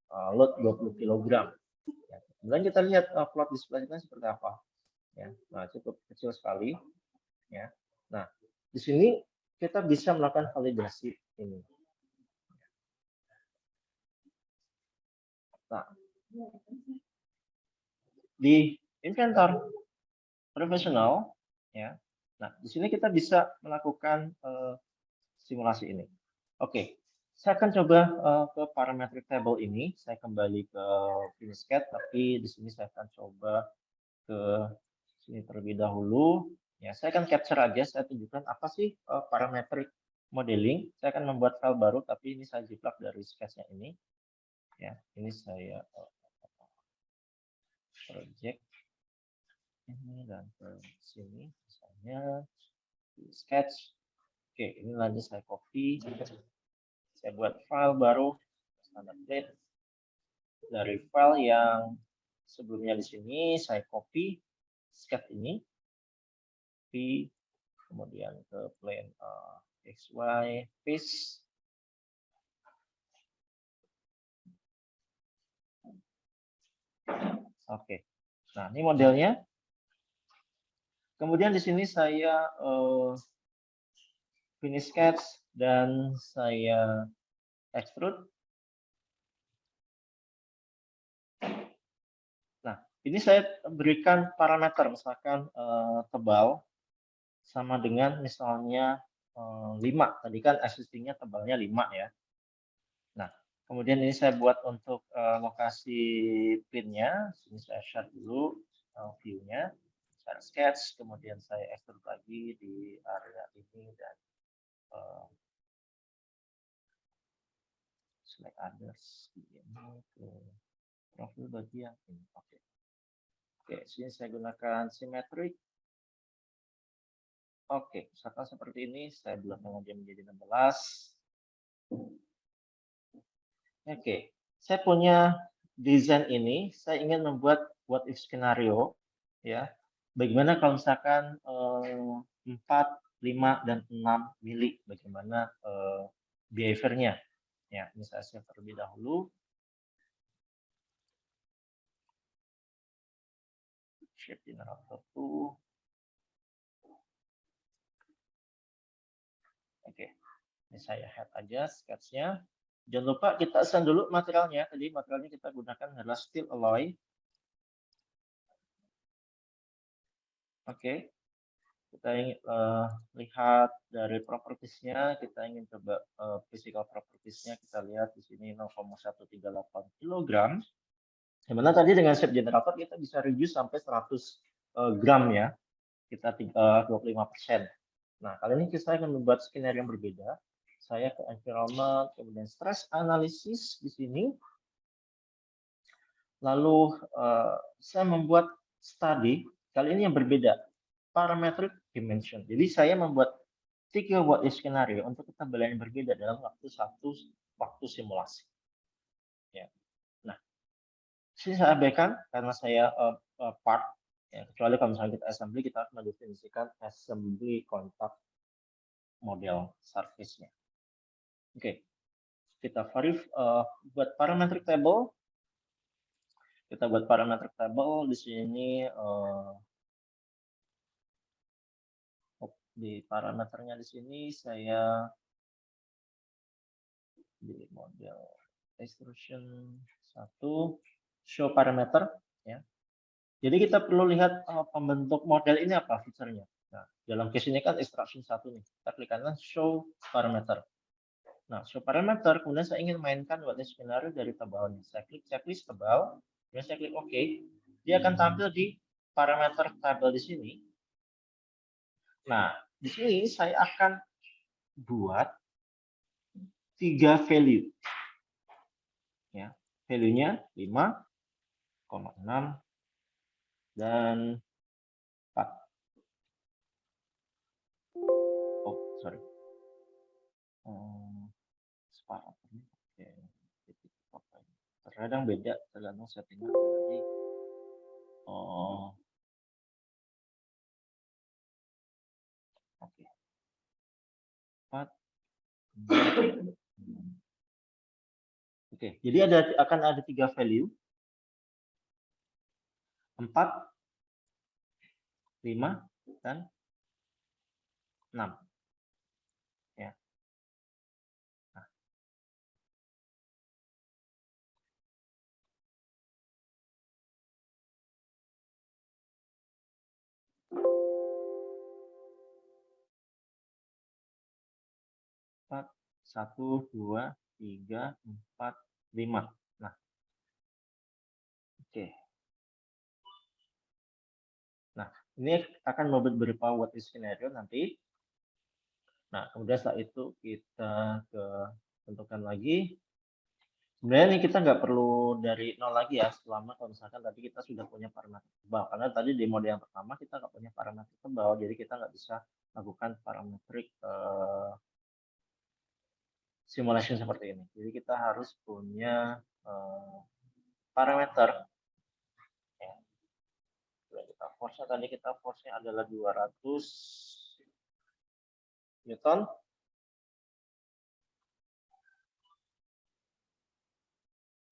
load 20 kg. Ya, kemudian kita lihat plot display-nya seperti apa. Ya, nah cukup kecil sekali. Ya, nah di sini kita bisa melakukan validasi ini. Nah, di inventor profesional, ya. Nah, di sini kita bisa melakukan simulasi ini. Oke, saya akan coba ke parametric table ini. Saya kembali ke Finiscat, tapi di sini saya akan coba ke sini terlebih dahulu. Ya, saya akan capture aja. Saya tunjukkan apa sih parametric modeling. Saya akan membuat file baru, tapi ini saya jiplak dari sketch-nya ini. Ya, ini saya project ini dan ke sini, misalnya di sketch. Oke, ini lanjut saya copy. Saya buat file baru standard plate dari file yang sebelumnya di sini. Saya copy sketch ini, kemudian ke plane XY paste. Oke, nah ini modelnya. Kemudian di sini saya finish sketch dan saya extrude. Nah, ini saya berikan parameter, misalkan tebal sama dengan misalnya 5. Tadi kan existingnya tebalnya 5 ya. Nah, kemudian ini saya buat untuk lokasi pinnya. Sini saya share dulu view-nya. Saya sketch, kemudian saya extrude lagi di area ini dan select others ini ke profil bagian ini. Oke. Oke, sini saya gunakan symmetric. Oke, misalkan seperti ini, saya buat aja menjadi 16. Oke, saya punya desain ini, saya ingin membuat what if skenario, ya. Bagaimana kalau misalkan 4, 5, dan 6 mili, bagaimana behavior-nya. Ya, ini saya save terlebih dahulu. Shape generator 2. Oke, ini saya head aja sketch-nya. Jangan lupa kita assign dulu materialnya. Tadi materialnya kita gunakan adalah steel alloy. Oke, kita ingin lihat dari propertiesnya, kita ingin coba physical propertiesnya, kita lihat di sini 0,138 kg. Dimana tadi dengan shape generator kita bisa reduce sampai 100 gram ya, kita 25%. Nah, kali ini saya akan membuat skenario yang berbeda. Saya ke environment, kemudian stress analysis di sini. Lalu saya membuat study, kali ini yang berbeda, parametric dimension. Jadi saya membuat 3 what if skenario untuk ketebalan yang berbeda dalam waktu simulasi. Ya. Nah, sini saya abaikan karena saya part, ya, kecuali kalau misalnya kita assembly, kita harus mendefinisikan assembly kontak model surface-nya. Oke, kita buat parametric table. Kita buat parametric table di sini. Di parameternya di sini saya di model extrusion 1 show parameter ya. Jadi kita perlu lihat pembentuk model ini apa fiturnya. Nah, dalam case ini kan extrusion 1 nih. Kita klik kanan show parameter. Nah, show parameter, kemudian saya ingin mainkan what if scenario dari tebalnya. Saya klik checklist tebal, kemudian saya klik OK. Dia akan tampil di parameter tabel di sini. Nah, di sini saya akan buat 3 value. Ya, value-nya 5,6 dan 4. Oh, sorry. Separatornya oke. Terkadang beda tergantung settingan dari oke. 4. Oke, jadi akan ada 3 value. 4, 5, dan 6. Ya. Nah. 1, 2, 3, 4, 5. Nah, oke. Nah, ini akan membuat beberapa what if scenario nanti. Nah, kemudian setelah itu kita tentukan lagi. Sebenarnya ini kita nggak perlu dari nol lagi ya, selama kalau misalkan tadi kita sudah punya parameter tebal. Karena tadi di mode yang pertama kita nggak punya parameter tebal, jadi kita nggak bisa lakukan parametrik simulation seperti ini. Jadi kita harus punya parameter. Ya. Kita force tadi kita force-nya adalah 200 Newton.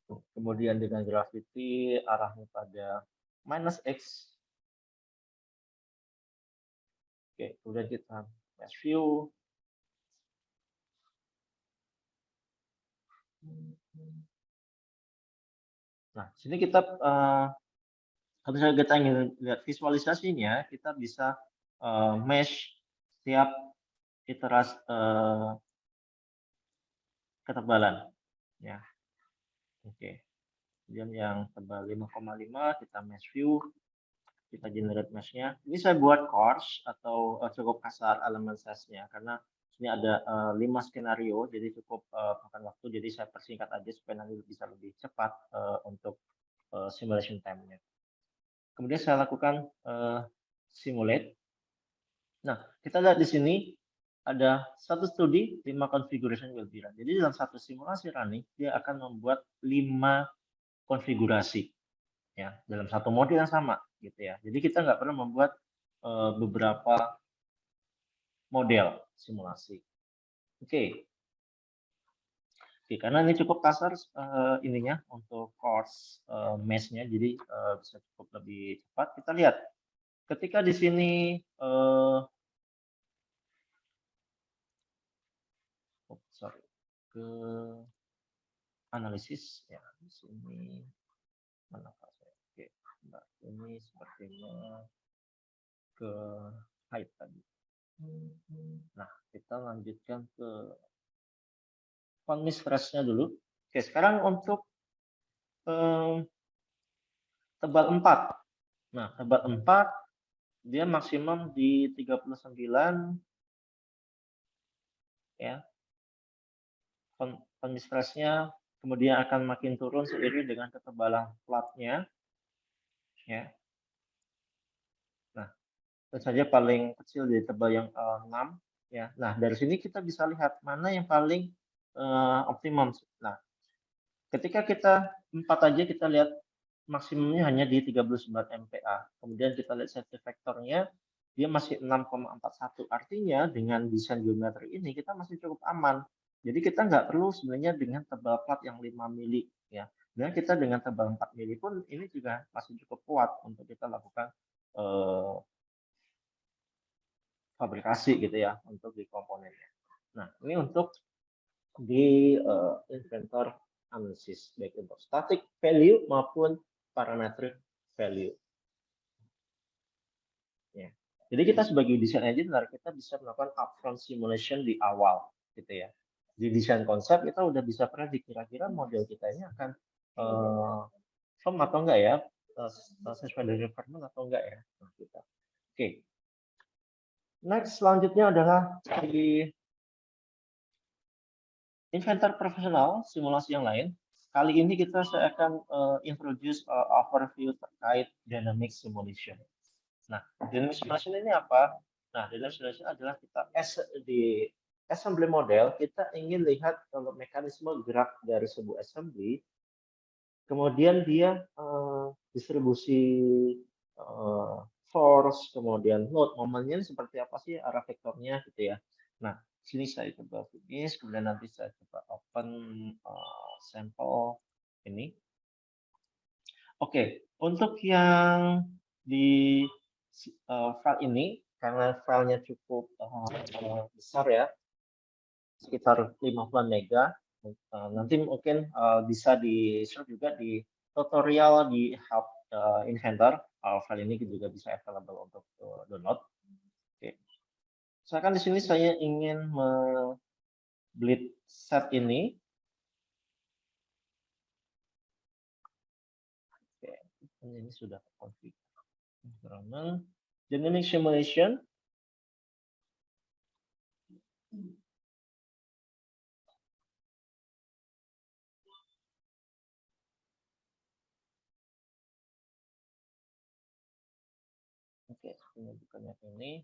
Kemudian dengan gravity arahnya pada minus X. Oke, kemudian kita mesh view. Nah, sini kita kalau misalnya kita ingin lihat visualisasinya, kita bisa mesh setiap iterasi ketebalan. Ya, oke. Kemudian yang tebal 5,5 kita mesh view, kita generate mesh-nya. Ini saya buat coarse atau cukup kasar elemen size-nya karena ini ada 5 skenario, jadi cukup makan waktu. Jadi saya persingkat aja supaya nanti bisa lebih cepat untuk simulation time-nya. Kemudian saya lakukan simulate. Nah, kita lihat di sini ada satu studi 5 configuration will be run. Jadi dalam satu simulasi running dia akan membuat 5 konfigurasi ya dalam satu mode yang sama gitu ya. Jadi kita nggak perlu membuat beberapa model simulasi. Oke. Oke, karena ini cukup kasar ininya untuk course mesh-nya, jadi bisa cukup lebih cepat. Kita lihat ketika di sini ke analisis ya di sini mana Pak saya? Oke, nah, ini sepertinya ke height tadi. Nah, kita lanjutkan ke Konmis stress-nya dulu. Oke, sekarang untuk tebal 4. Nah, tebal 4 dia maksimum di 39 ya. Konmis stress-nya kemudian akan makin turun seiring dengan ketebalan platnya ya. Nah, tentu saja paling kecil di tebal yang 6 ya. Nah, dari sini kita bisa lihat mana yang paling optimum. Nah, ketika kita 4 aja kita lihat maksimumnya hanya di 39 MPa. Kemudian kita lihat safety factor-nya dia masih 6,41. Artinya dengan desain geometri ini kita masih cukup aman. Jadi kita nggak perlu sebenarnya dengan tebal plat yang 5 mili ya. Dan kita dengan tebal 4 mili pun ini juga masih cukup kuat untuk kita lakukan fabrikasi gitu ya untuk di komponennya. Nah, ini untuk di inventor analysis baik untuk static value maupun parametric value. Ya. Jadi kita sebagai desain engineer kita bisa melakukan upfront simulation di awal gitu ya. Di desain konsep kita udah bisa predik kira-kira model kita ini akan firm atau enggak ya, sesuai dari requirement atau enggak ya. Nah, kita. Oke. Next selanjutnya adalah di inventor profesional simulasi yang lain. Kali ini saya akan introduce overview terkait dynamic simulation. Nah, dynamic simulation ini apa? Nah, dynamic simulation adalah kita di assembly model kita ingin lihat kalau mekanisme gerak dari sebuah assembly, kemudian dia distribusi force, kemudian load, momennya seperti apa sih arah vektornya gitu ya. Nah, sini saya coba finish, kemudian nanti saya coba open sampel ini. Oke, untuk yang di file ini, karena filenya cukup besar ya, sekitar 50 mega, nanti mungkin bisa di-share juga di tutorial di Help Inventor. File ini juga bisa available untuk download. Oke. Misalkan di sini saya ingin bleed set ini. Oke, ini sudah config. Environment, dynamic simulation. Oke, ini bukannya ini.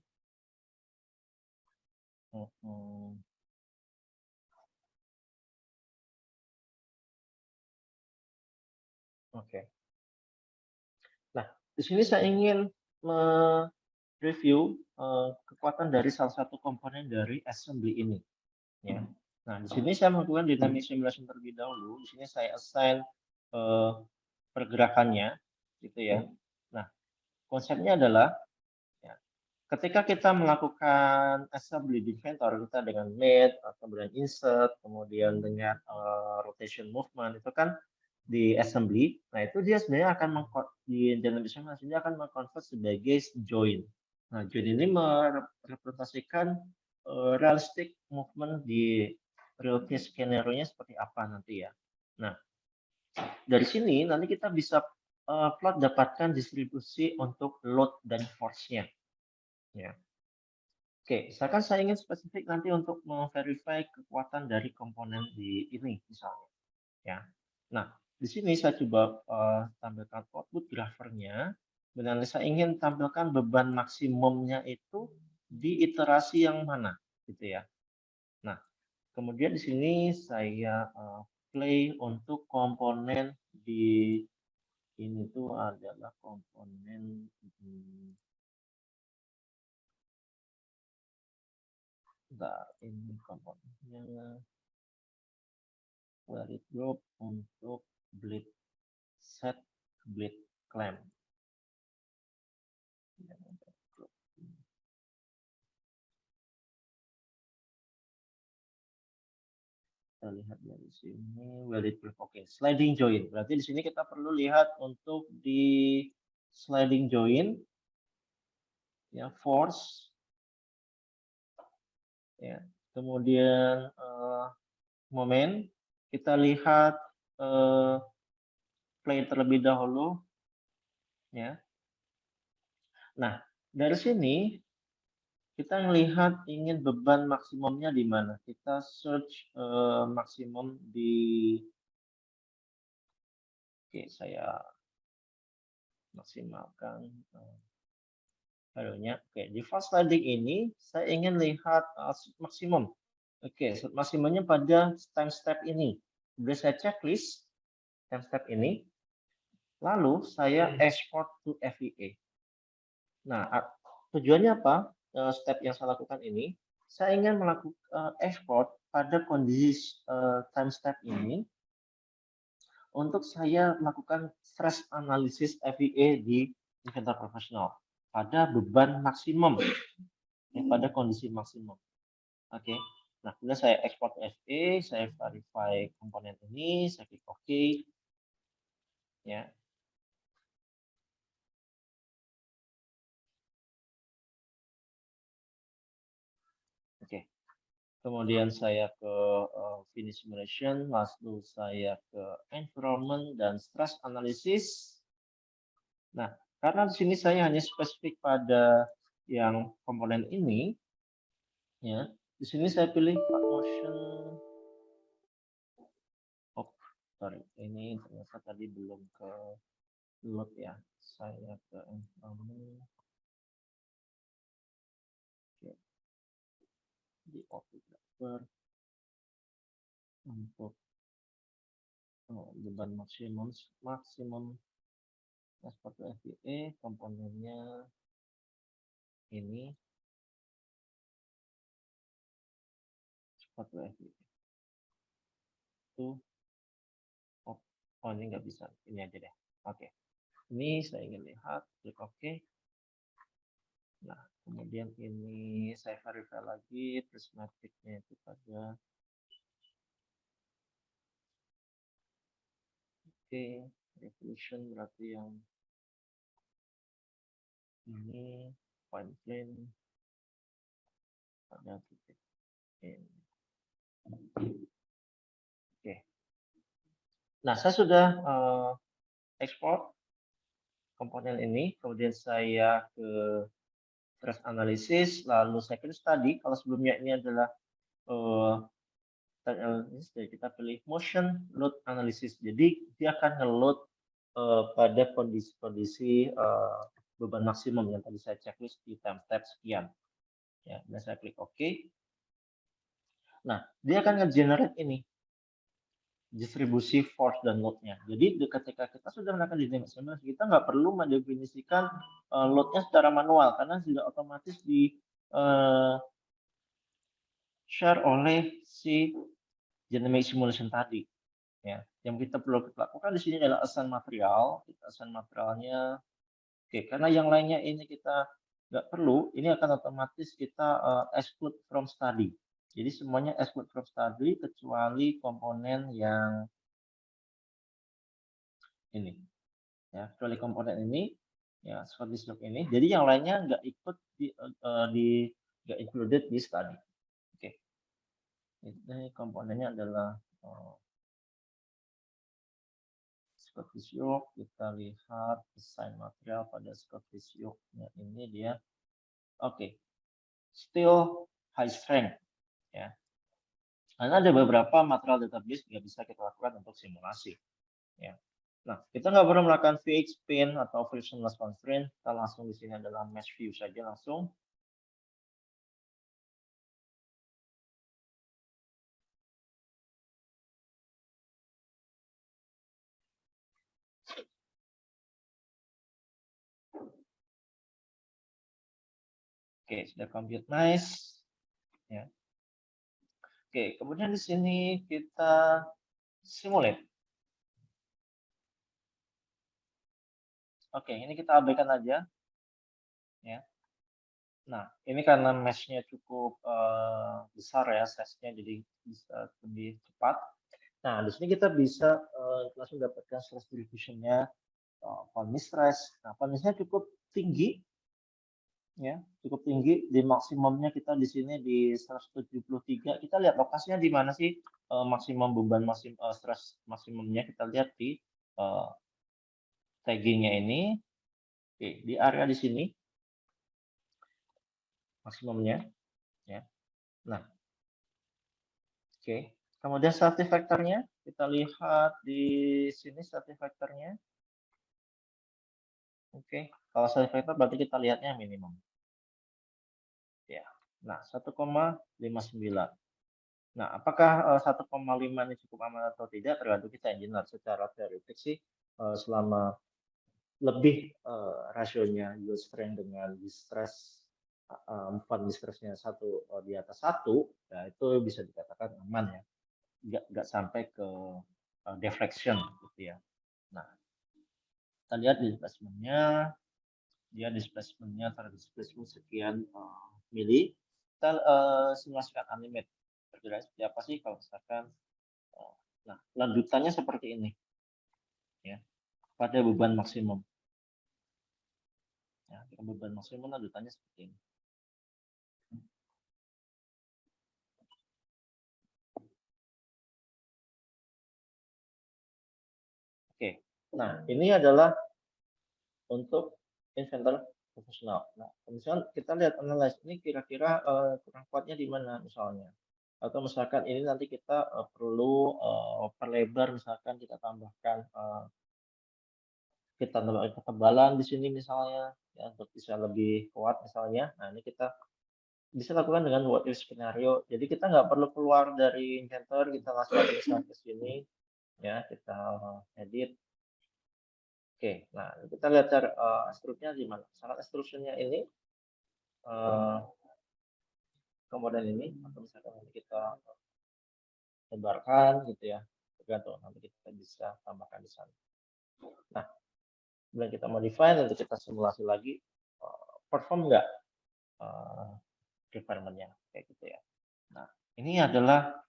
Oke. Nah, di sini saya ingin mereview kekuatan dari salah satu komponen dari assembly ini. Ya. Nah, di sini saya melakukan dynamic simulation terlebih dahulu. Di sini saya assign pergerakannya, gitu ya. Nah, konsepnya adalah ya, ketika kita melakukan assembly di Inventor, kita dengan mate, kemudian insert, kemudian dengan rotation movement, itu kan di assembly. Nah, itu dia sebenarnya akan di dynamic simulation dia akan mengkonvert sebagai join. Nah, join ini merepresentasikan realistic movement di real case skenario-nya seperti apa nanti ya. Nah, dari sini nanti kita bisa plot dapatkan distribusi untuk load dan force-nya. Ya. Oke, misalkan saya ingin spesifik nanti untuk memverify kekuatan dari komponen di ini misalnya. Ya. Nah, di sini saya coba tampilkan output grafernya. Dan saya ingin tampilkan beban maksimumnya itu di iterasi yang mana, gitu ya. Nah, kemudian di sini saya play untuk komponen di ini tuh adalah komponen ini komponennya valid group untuk bleed set bleed clamp. Kita lihat dari sini valid group. Oke, sliding join. Berarti di sini kita perlu lihat untuk di sliding join ya force ya. Kemudian momen kita lihat play terlebih dahulu ya. Nah, dari sini kita melihat ingin beban maksimumnya di mana. Kita search maksimum di oke, saya maksimalkan filenya. Oke, di fast sliding ini saya ingin lihat maksimum. Oke, maksimumnya pada time step ini. Sudah saya checklist time step ini. Lalu saya export to FEA. Nah, tujuannya apa? Step yang saya lakukan ini, saya ingin melakukan export pada kondisi time step ini untuk saya melakukan stress analysis FEA di Inventor Professional pada beban maksimum, ya, pada kondisi maksimum. Oke, nah kemudian saya export FEA, saya verify komponen ini, saya klik OK, ya. Oke. Kemudian saya ke finish simulation, lalu saya ke environment dan stress analysis. Nah, karena di sini saya hanya spesifik pada yang komponen ini, ya. Di sini saya pilih part motion. Oh, sorry, ini ternyata tadi belum ke load ya. Saya ke environment. Oke. Di output driver untuk beban maksimum seperti FEA komponennya ini seperti FEA itu oh ini nggak bisa, ini aja deh. Oke, ini saya ingin lihat, klik OK. Nah, kemudian ini saya verify lagi prismaticnya itu pada oke, revolution berarti yang ini point plane pada titik ini. Nah, saya sudah ekspor komponen ini, kemudian saya ke stress analysis, lalu saya klik study. Kalau sebelumnya ini adalah jadi kita pilih motion load analysis. Jadi dia akan nge-load pada kondisi-kondisi beban maksimum yang tadi saya checklist di tab sekian. Ya, dan saya klik OK. Nah, dia akan nge-generate ini distribusi force dan load-nya. Jadi ketika kita sudah melakukan desain, kita nggak perlu mendefinisikan load-nya secara manual karena sudah otomatis di share oleh si dynamic simulation tadi. Ya, yang kita perlu lakukan di sini adalah assign material. Kita assign materialnya, oke, karena yang lainnya ini kita nggak perlu, ini akan otomatis kita exclude from study. Jadi semuanya exclude from study kecuali komponen yang ini, ya, kecuali komponen ini, ya, seperti stroke ini. Jadi yang lainnya nggak ikut nggak included di study. Oke, ini komponennya adalah Scottish Yoke. Kita lihat desain material pada Scottish Yoke-nya ini dia, oke, still high strength, ya. Karena ada beberapa material database yang bisa kita lakukan untuk simulasi, ya. Nah, kita nggak perlu melakukan VH spin atau frictionless constraint. Kita langsung di sini adalah mesh view saja langsung. Oke, sudah compute nice. Ya. Oke, kemudian di sini kita simulate. Oke, ini kita abaikan aja. Ya. Nah, ini karena mesh-nya cukup besar ya, size-nya, jadi bisa lebih cepat. Nah, di sini kita bisa langsung dapatkan stress distribution-nya, Von Mises. Nah, Von Mises-nya cukup tinggi, ya, cukup tinggi. Di maksimumnya kita di sini di 173. Kita lihat lokasinya di mana sih maksimum beban stress maksimumnya. Kita lihat di tagging-nya ini. Oke, di area di sini maksimumnya, ya. Nah, oke. Kemudian safety factor-nya kita lihat di sini safety factor-nya. Oke, kalau safety factor berarti kita lihatnya minimum. Ya. Nah, 1,59. Nah, apakah 1,5 ini cukup aman atau tidak tergantung kita engineer. Secara teoretik sih selama lebih rasionya yield strength dengan distress distressnya di atas 1, ya itu bisa dikatakan aman ya. Nggak sampai ke deflection gitu ya. Nah, kita lihat displacement-nya, dia displacement-nya terdisplacement sekian mili. Kita simulasikan animate. Berkira seperti apa sih kalau misalkan nah, lanjutannya seperti ini. Ya, pada beban maksimum. Ya, beban maksimum lanjutannya seperti ini. Oke, nah ini adalah untuk inventor profesional. Nah, misalnya kita lihat analyze ini kira-kira kurang kuatnya di mana misalnya. Atau misalkan ini nanti kita perlu perlebar, misalkan kita tambahkan ketebalan di sini misalnya ya, untuk bisa lebih kuat misalnya. Nah, ini kita bisa lakukan dengan what if skenario. Jadi kita nggak perlu keluar dari inventor, kita langsung aja ke sini ya, kita edit. Oke, nah kita lihat cara struknya di mana. Misalkan instructionnya ini kemudian ini, atau misalkan nanti kita sebarkan gitu ya, tergantung nanti kita bisa tambahkan di sana. Nah, kemudian kita modify, nanti kita simulasi lagi, perform nggak requirement-nya kayak gitu ya. Nah, ini adalah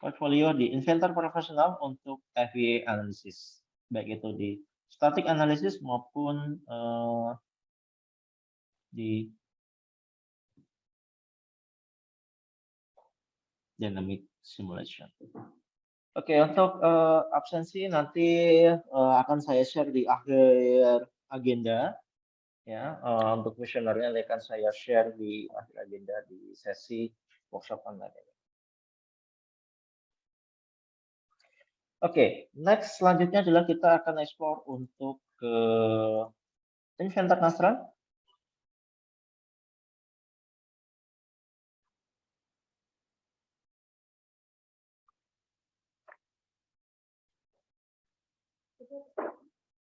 portfolio di inventor profesional untuk FEA analysis, baik itu di static analysis maupun di dynamic simulation. Oke, untuk absensi nanti akan saya share di akhir agenda ya. Untuk kuesionernya nanti akan saya share di akhir agenda di sesi workshop online. Oke, next selanjutnya adalah kita akan explore untuk ke Inventor Nastran.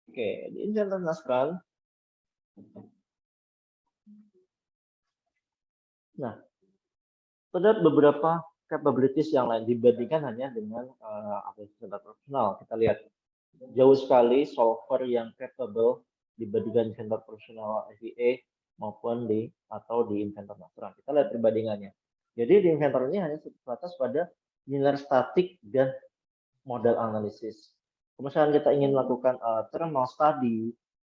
Oke, di Inventor Nastran. Nah, ada beberapa capabilities yang lain dibandingkan hanya dengan Inventor profesional. Kita lihat jauh sekali solver yang capable dibandingkan Inventor profesional FEA maupun di Inventor Nastran. Kita lihat perbandingannya. Jadi di Inventor ini hanya terbatas pada linear static dan model analisis. Misalnya kita ingin melakukan thermal study,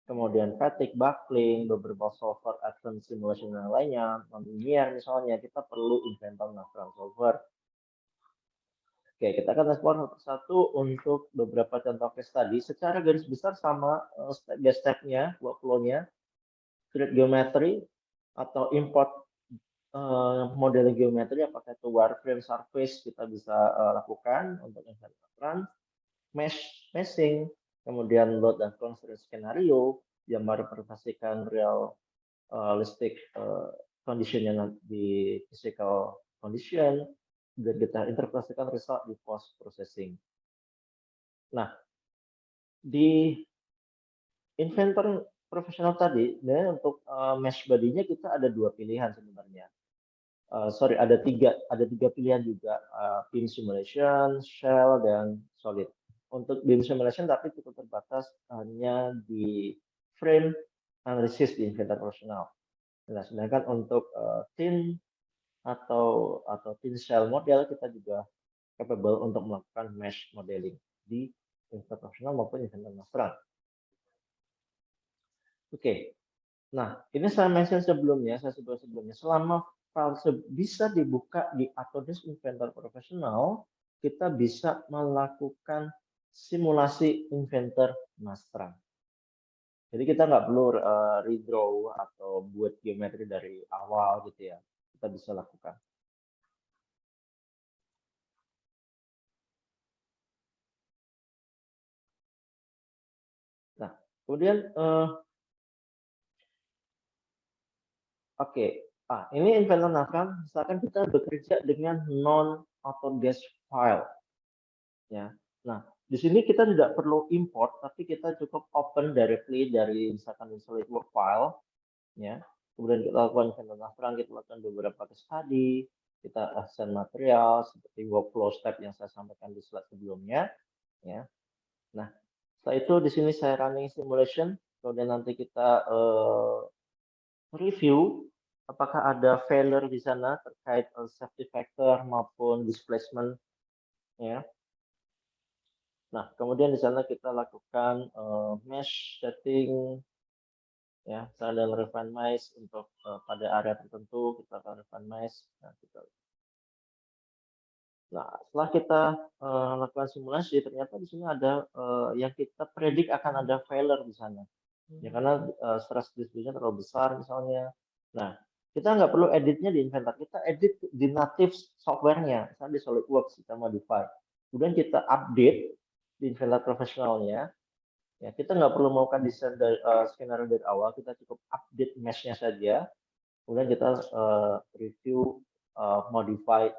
kemudian fatigue buckling, beberapa solver advanced simulation yang lainnya, non-linear misalnya, kita perlu Inventor Nastran solver. Oke, kita akan explore satu-satu untuk beberapa contoh case study. Secara garis besar sama step by step-nya, workflow-nya, create geometry atau import model geometri, apakah itu wireframe surface kita bisa lakukan untuk Inventor meshing, kemudian load dan constraint skenario yang merepresentasikan realistic condition yang di physical condition, dan kita interpretasikan result di post processing. Nah, di Inventor profesional tadi, untuk mesh body-nya kita ada dua pilihan sebenarnya. Ada tiga pilihan juga, beam simulation, shell, dan solid. Untuk beam simulation tapi cukup terbatas hanya di frame analysis di Inventor profesional. Nah, sedangkan untuk thin atau thin shell model kita juga capable untuk melakukan mesh modeling di Inventor profesional maupun Inventor masteran. Oke. Nah, ini saya mention sebelumnya, selama file bisa dibuka di Autodesk Inventor Professional, kita bisa melakukan simulasi Inventor Masteran. Jadi kita nggak perlu redraw atau buat geometri dari awal gitu ya. Kita bisa lakukan. Nah, kemudian oke. Ini Inventor Masteran, misalkan kita bekerja dengan non-Autodesk file. Ya. Nah, di sini kita tidak perlu import, tapi kita cukup open directly dari misalkan SolidWorks file, ya. Kemudian kita lakukan Inventor kita lakukan beberapa case study, kita assign material seperti workflow step yang saya sampaikan di slide sebelumnya, ya. Nah, setelah itu di sini saya running simulation, kemudian nanti kita review apakah ada failure di sana terkait safety factor maupun displacement, ya. Nah, kemudian di sana kita lakukan mesh setting, ya, dan refine mesh untuk pada area tertentu kita akan refine mesh. Nah, setelah kita lakukan simulasi, ternyata di sini ada yang kita predik akan ada failure di sana. Ya, karena stress distribution terlalu besar misalnya. Nah, kita nggak perlu editnya di Inventor, kita edit di native software-nya, misalnya di SolidWorks kita modify. Kemudian kita update di Inventor profesionalnya. Ya, kita nggak perlu melakukan desain dari skenario dari awal, kita cukup update mesh-nya saja. Kemudian kita review modify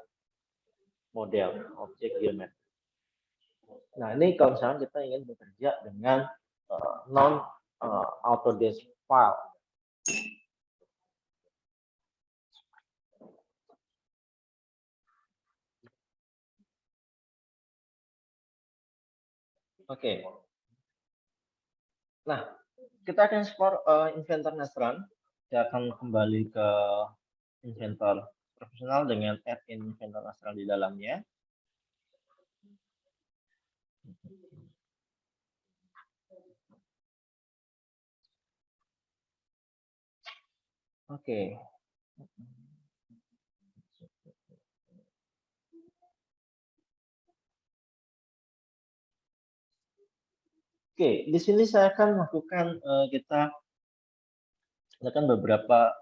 model objek geometri. Nah, ini kalau misalnya kita ingin bekerja dengan non Autodesk file. Oke. Nah, kita akan explore Inventor Nastran. Kita akan kembali ke Inventor profesional dengan add-in Inventor Nastran di dalamnya. Oke. Oke, di sini saya akan melakukan kita akan beberapa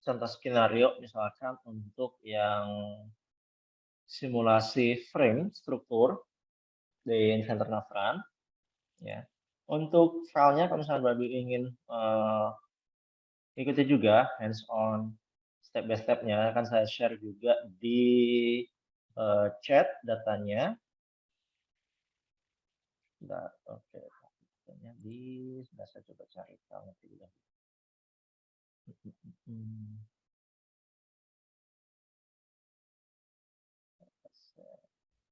contoh skenario, misalkan untuk yang simulasi frame struktur di Inventor Navran, ya. Untuk filenya, kalau misalnya Babi ingin ikuti juga hands-on step by step-nya, akan saya share juga di chat datanya. Oke, datanya sudah saya coba cari filenya dulu.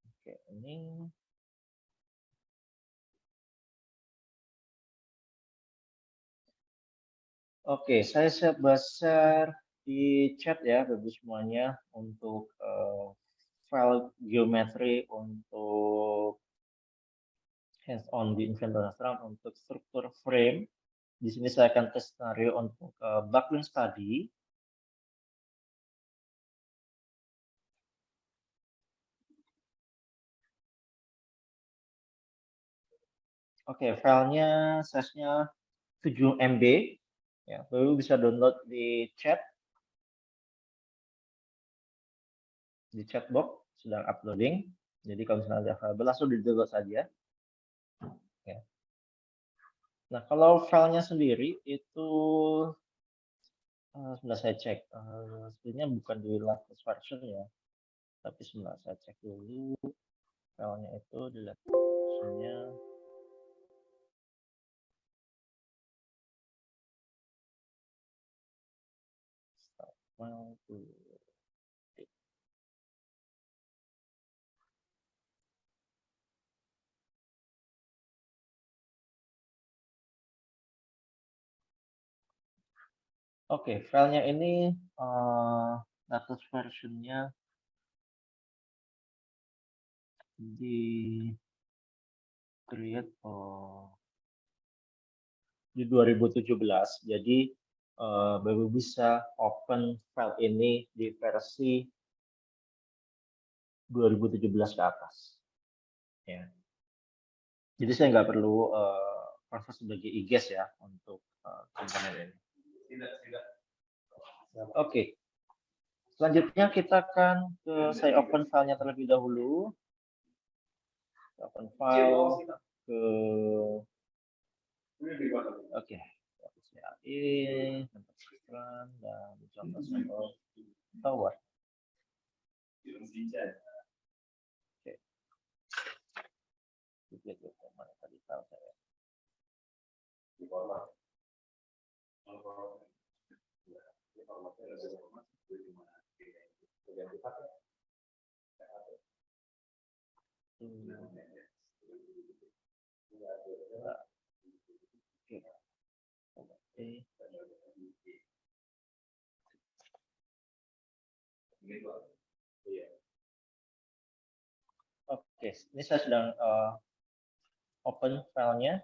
Oke, ini. Oke, saya share di chat ya, bagi semuanya untuk file geometri untuk hands-on di Inventor Navran untuk struktur frame. Di sini saya akan tes skenario untuk buckling study. Oke, filenya size-nya 7 MB. Ya, baru bisa download di chat box sedang uploading. Jadi kalau misalnya ada available langsung di-download saja. Ya. Nah, kalau filenya sendiri itu sebentar saya cek. Sebenarnya bukan di latest version ya, tapi sebentar saya cek dulu filenya itu di latest versionnya. Oke, filenya ini latest versionnya di create di 2017. Jadi baru bisa open file ini di versi 2017 ke atas. Ya. Jadi saya nggak perlu proses sebagai IGES ya untuk komponen ini. Oke. Selanjutnya kita akan saya open filenya terlebih dahulu. Open file ke oke. CAE, dan contoh sampel tower. Oke. Mana tadi file saya? Oke, ini saya sedang open filenya.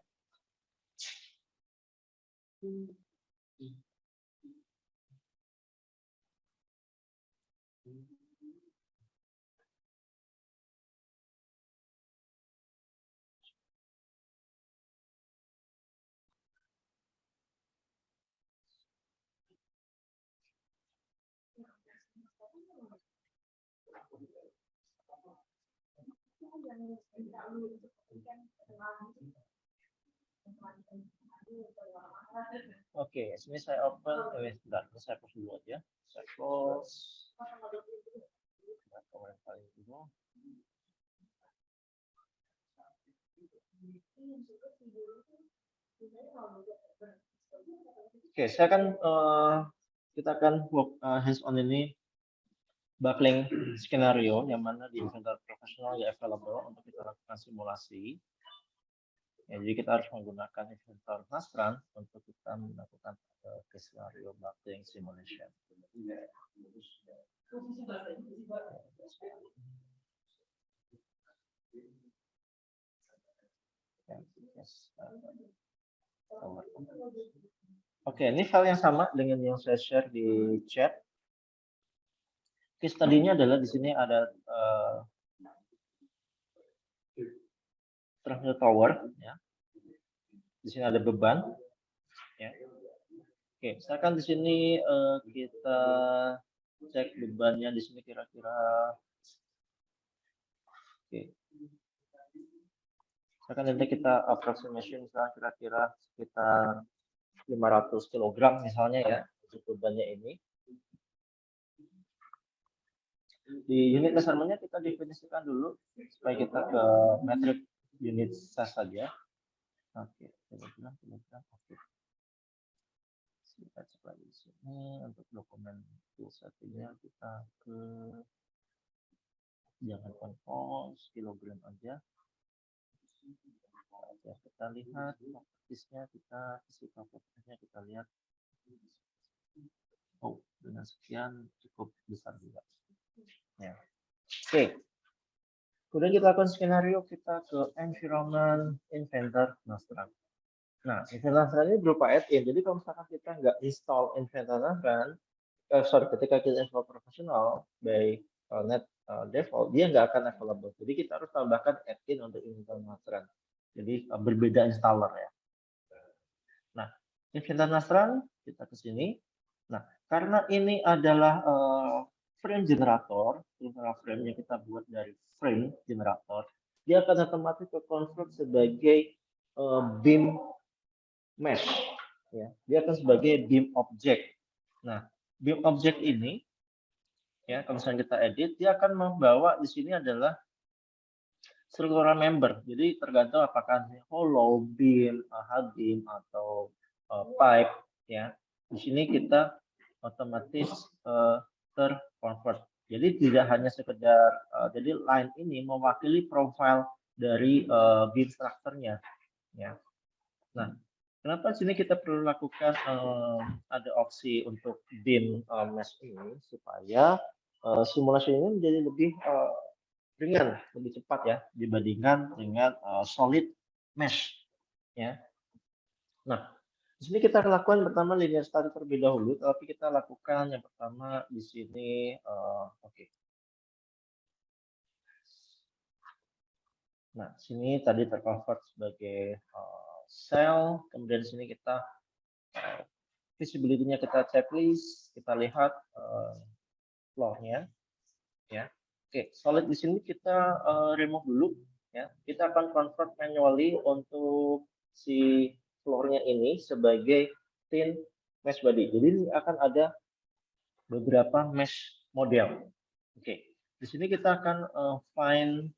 Oke, sini saya open, sebentar, saya close dulu aja. Saya close. Oke, saya akan kita akan work hands on ini buckling skenario yang mana di Inventor Professional ya available untuk kita lakukan simulasi. Ya, jadi kita harus menggunakan Inventor Navran untuk kita melakukan skenario buckling simulation. Oke, ini file yang sama dengan yang saya share di chat. Case study-nya adalah di sini ada Trafalgar Tower, ya. Di sini ada beban. Ya. Oke, misalkan di sini kita cek bebannya di sini kira-kira. Oke. Misalkan nanti kita approximation kira-kira sekitar 500 kg misalnya ya untuk bebannya ini. Di unit measurement-nya kita definisikan dulu supaya kita ke metric unit size saja. Oke, kilogram. Oke. Kita cek lagi di sini untuk dokumen satunya kita ke jangan konvers kilogram aja. Kita lihat propertiesnya, kita isi propertiesnya kita lihat. Oh, dengan sekian cukup besar juga. Ya. Oke. Kemudian kita lakukan skenario, kita ke environment inventor Nastran. Nah, inventor Nastran ini berupa add-in. Jadi kalau misalkan kita nggak install inventor Nastran, ketika kita install profesional by net default, dia nggak akan available. Jadi kita harus tambahkan add-in untuk inventor Nastran. Jadi berbeda installer ya. Nah, inventor Nastran kita ke sini. Nah, karena ini adalah frame generator, frame yang kita buat dari frame generator, dia akan otomatis terkonvert sebagai beam mesh, ya. Dia akan sebagai beam object. Nah, beam object ini, ya, kalau misalnya kita edit, dia akan membawa di sini adalah struktural member. Jadi tergantung apakah hollow beam, hard beam atau pipe, ya. Di sini kita otomatis terconvert. Jadi tidak hanya sekedar jadi line ini mewakili profile dari beam structure-nya, ya. Nah, kenapa sini kita perlu lakukan ada opsi untuk beam mesh ini supaya simulasi ini menjadi lebih ringan, lebih cepat ya dibandingkan dengan solid mesh, ya. Nah, di sini kita lakukan pertama linear study terlebih dahulu, tapi kita lakukan yang pertama di sini, oke. Nah, sini tadi terconvert sebagai sel, kemudian di sini kita visibility-nya kita checklist, kita lihat floor-nya, ya. Oke, solid di sini kita remove dulu, ya. Kita akan convert manually untuk si floor-nya ini sebagai thin mesh body. Jadi ini akan ada beberapa mesh model. Oke, di sini kita akan find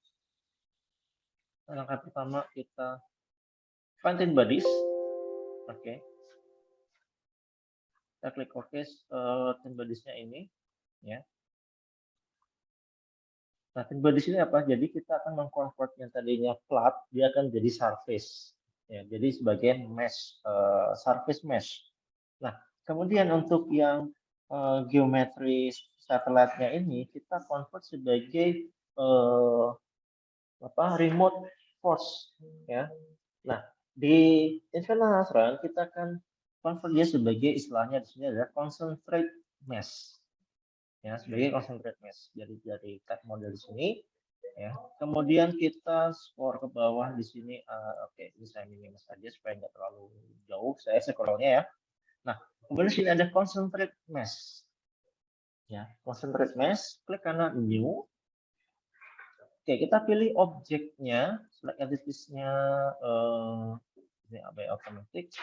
langkah pertama kita find thin bodies. Oke, kita klik OK thin bodies-nya ini, ya. Nah, thin bodies ini apa? Jadi kita akan mengconvert yang tadinya flat, dia akan jadi surface. Ya, jadi sebagai mesh, surface mesh. Nah, kemudian untuk yang geometri satelitnya ini kita convert sebagai remote force, ya. Nah, di Infinite Nastran kita akan convert dia sebagai istilahnya di sini adalah concentrate mesh, ya, sebagai concentrate mesh. Jadi dari type model di sini. Ya, kemudian kita scroll ke bawah di sini. Oke, ini saya minimize saja supaya nggak terlalu jauh. Saya scrollnya ya. Nah, kemudian di sini ada concentrate mesh. Ya, concentrate mesh. Klik kanan new. Oke, kita pilih objeknya, select entities-nya ini ABI automatic.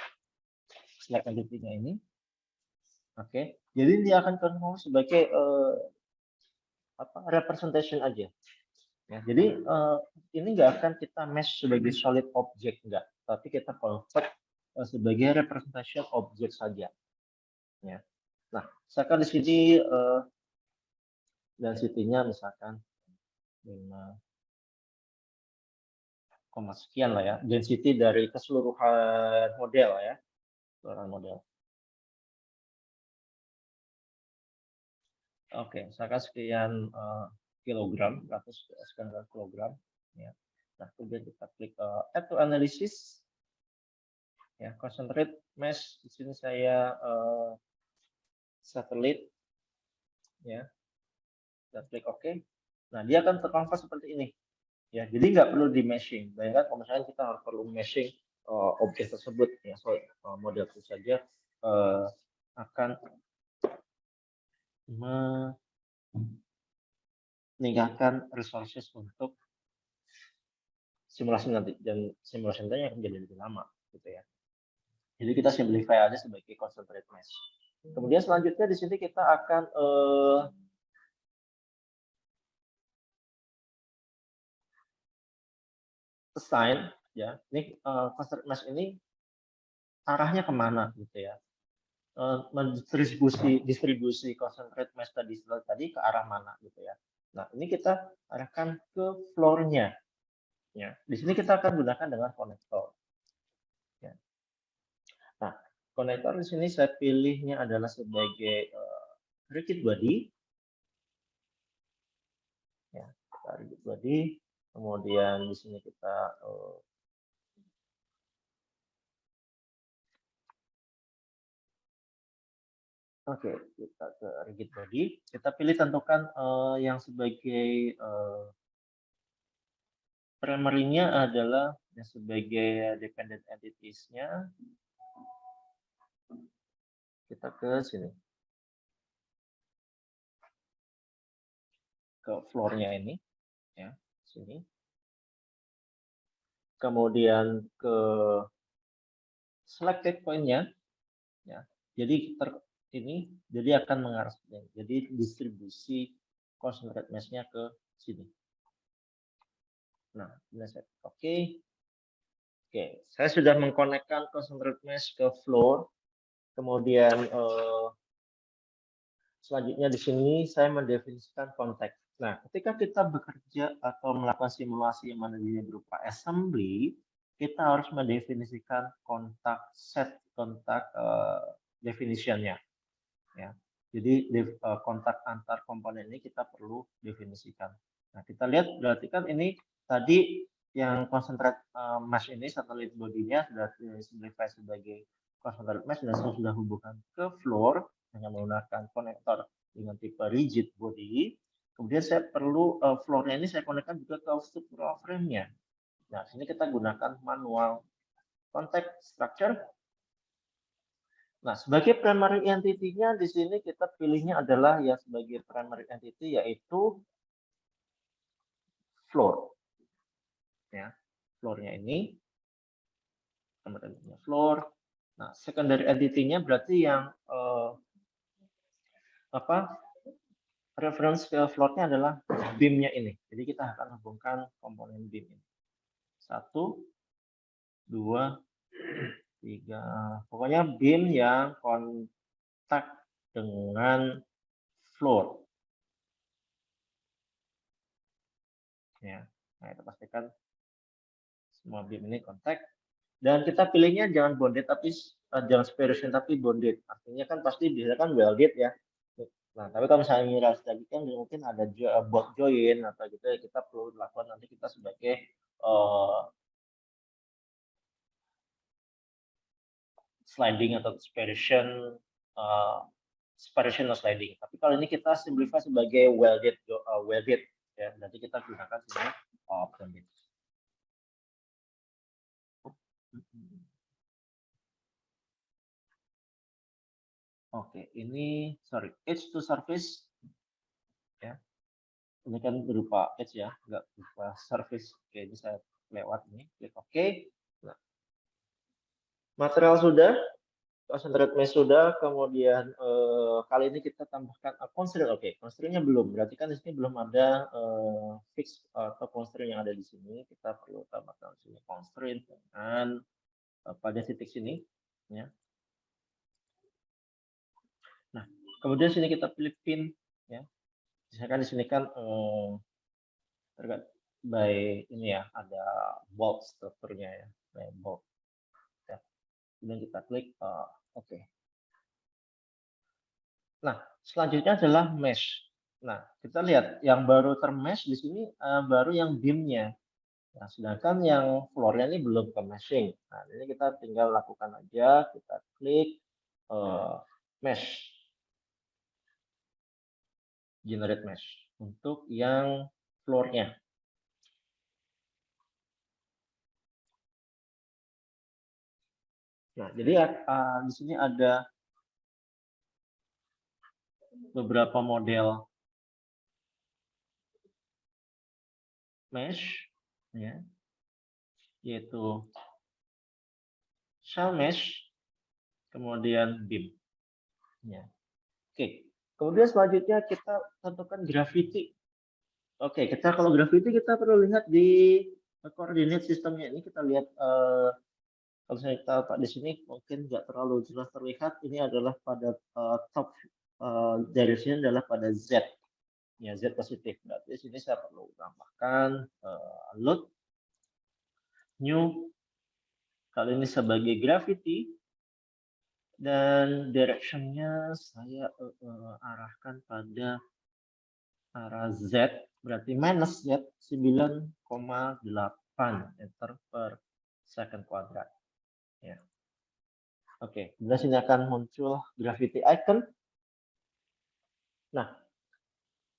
Select entity-nya ini. Oke, jadi dia akan convert sebagai representation aja. Ya, jadi ini nggak akan kita mesh sebagai solid object, enggak, tapi kita convert sebagai representation object saja. Ya. Nah, misalkan di sini density-nya misalkan 5, sekian lah ya, density dari keseluruhan model ya, keseluruhan model. Oke, misalkan sekian kilogram, 100 sekian kilogram. Ya. Nah, kemudian kita klik add to analysis. Ya, concentrate mesh di sini saya satelit, ya. Dan klik OK. Nah, dia akan terconvert seperti ini. Ya, jadi nggak perlu di meshing. Bayangkan kalau misalnya kita harus perlu meshing objek tersebut ya. So, model itu saja akan meningkatkan resources untuk simulasi nanti, dan simulasi nanti akan jadi lebih lama gitu ya. Jadi kita simplify aja sebagai concentrate mesh. Kemudian selanjutnya di sini kita akan assign ya. Ini concentrate mesh ini arahnya kemana gitu ya. Distribusi concentrate mesh tadi ke arah mana gitu ya. Nah, ini kita arahkan ke floor-nya. Ya. Di sini kita akan gunakan dengan konektor. Ya. Nah, konektor di sini saya pilihnya adalah sebagai rigid body. Ya, kita rigid body. Kemudian di sini kita Oke, kita ke rigid body. Kita pilih tentukan yang sebagai primary-nya adalah yang sebagai dependent entities-nya. Kita ke sini. Ke floor-nya ini. Ya, sini. Kemudian ke selected point-nya. Ya, jadi jadi akan mengarah. Jadi distribusi concentrate mesh-nya ke sini. Nah, ini saya oke. Oke, saya sudah mengkonekkan concentrate mesh ke floor. Kemudian selanjutnya di sini saya mendefinisikan konteks. Nah, ketika kita bekerja atau melakukan simulasi yang mana ini berupa assembly, kita harus mendefinisikan kontak set kontak definitionnya. Ya, jadi kontak antar komponen ini kita perlu definisikan. Nah, kita lihat berarti kan ini tadi yang concentrate mesh ini satelit bodinya sudah disimplify sebagai concentrate mesh dan saya sudah hubungkan ke floor hanya menggunakan konektor dengan tipe rigid body. Kemudian saya perlu floor-nya ini saya konekkan juga ke structural frame-nya. Nah, sini kita gunakan manual contact structure. Nah, sebagai primary entity-nya di sini kita pilihnya adalah ya sebagai primary entity yaitu floor. Ya, floor-nya ini floor. Nah, secondary entity-nya berarti yang reference ke floor-nya adalah beam-nya ini. Jadi kita akan hubungkan komponen beam ini. 1, 2, 3. Pokoknya beam yang kontak dengan floor. Ya, nah itu pastikan semua beam ini kontak. Dan kita pilihnya jangan bonded tapi jangan separation tapi bonded. Artinya kan pasti bisa kan welded ya. Nah, tapi kalau misalnya miras tadi kan mungkin ada bolt join atau gitu ya, kita perlu lakukan nanti kita sebagai sliding atau separation atau sliding. Tapi kalau ini kita simplify sebagai welded ya, nanti kita gunakan sini bonded. Oke, ini sorry, edge to surface ya. Ini kan berupa edge ya, enggak berupa surface. Oke, ini saya lewat ini, klik oke. Nah, material sudah, concentrate mesh sudah, kemudian kali ini kita tambahkan constraint. Oke, constraint-nya belum, berarti kan di sini belum ada fix atau constraint yang ada di sini. Kita perlu tambahkan sini constraint dengan pada titik sini ya. Nah, kemudian sini kita pilih pin ya. Misalkan di sini kan terkait by ini ya, ada bolt strukturnya ya, by bolt. Ya. Kemudian kita klik oke. Nah, selanjutnya adalah mesh. Nah, kita lihat yang baru termesh di sini baru yang beam-nya. Nah, sedangkan yang floor-nya ini belum ke meshing. Nah, ini kita tinggal lakukan aja, kita klik mesh. Generate mesh untuk yang floor-nya. Nah, jadi di sini ada beberapa model mesh, ya, yaitu shell mesh, kemudian beam. Ya. Oke, kemudian selanjutnya kita tentukan gravity. Oke, kalau gravity kita perlu lihat di coordinate sistemnya ini. Kita lihat kalau saya tahu di sini mungkin nggak terlalu jelas terlihat. Ini adalah pada top direction adalah pada Z. Ya, Z positif. Berarti di sini saya perlu tambahkan load new kali ini sebagai gravity dan directionnya saya arahkan pada arah Z, berarti minus Z 9,8 meter per second kuadrat. Ya. Oke, kemudian sini akan muncul gravity icon. Nah,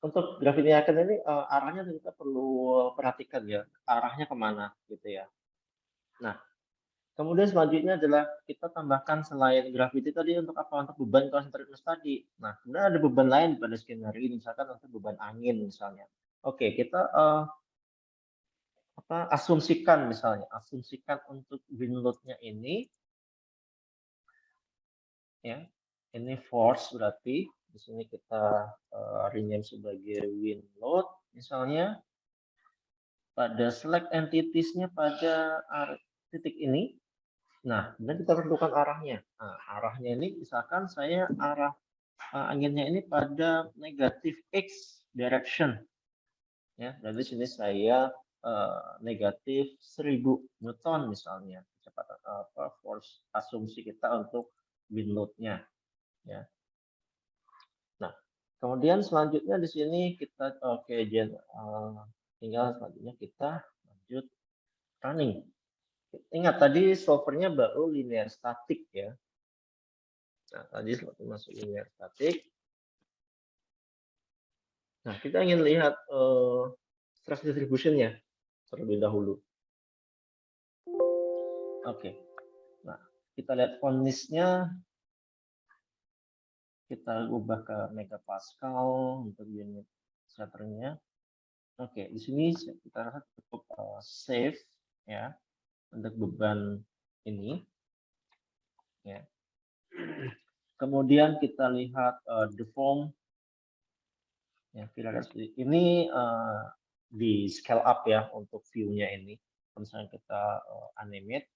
untuk gravity icon ini arahnya kita perlu perhatikan ya, arahnya kemana gitu ya. Nah, kemudian selanjutnya adalah kita tambahkan selain gravity tadi untuk apa? Untuk beban konsentrasi tadi. Nah, kemudian ada beban lain pada skenario ini, misalkan untuk beban angin misalnya. Oke, kita asumsikan untuk wind load-nya ini, ya, ini force berarti di sini kita rename sebagai wind load, misalnya pada select entities-nya pada titik ini. Nah, dan kita tentukan arahnya. Nah, arahnya ini misalkan saya arah anginnya ini pada negatif X direction. Ya, dari sini saya negatif 1000 Newton misalnya kecepatan force asumsi kita untuk wind load-nya. Ya. Nah, kemudian selanjutnya di sini kita tinggal selanjutnya kita lanjut running. Ingat tadi solvernya baru linear static ya. Nah, tadi masuk linear static. Nah, kita ingin lihat stress distribution-nya terlebih dahulu. Oke. Nah, kita lihat fondness-nya. Kita ubah ke megapascal untuk unit shatternya. Oke, di sini kita rasa cukup safe ya untuk beban ini. Ya. Kemudian kita lihat deform. Ya, ini di scale up ya untuk view-nya ini. Misalnya kita animate.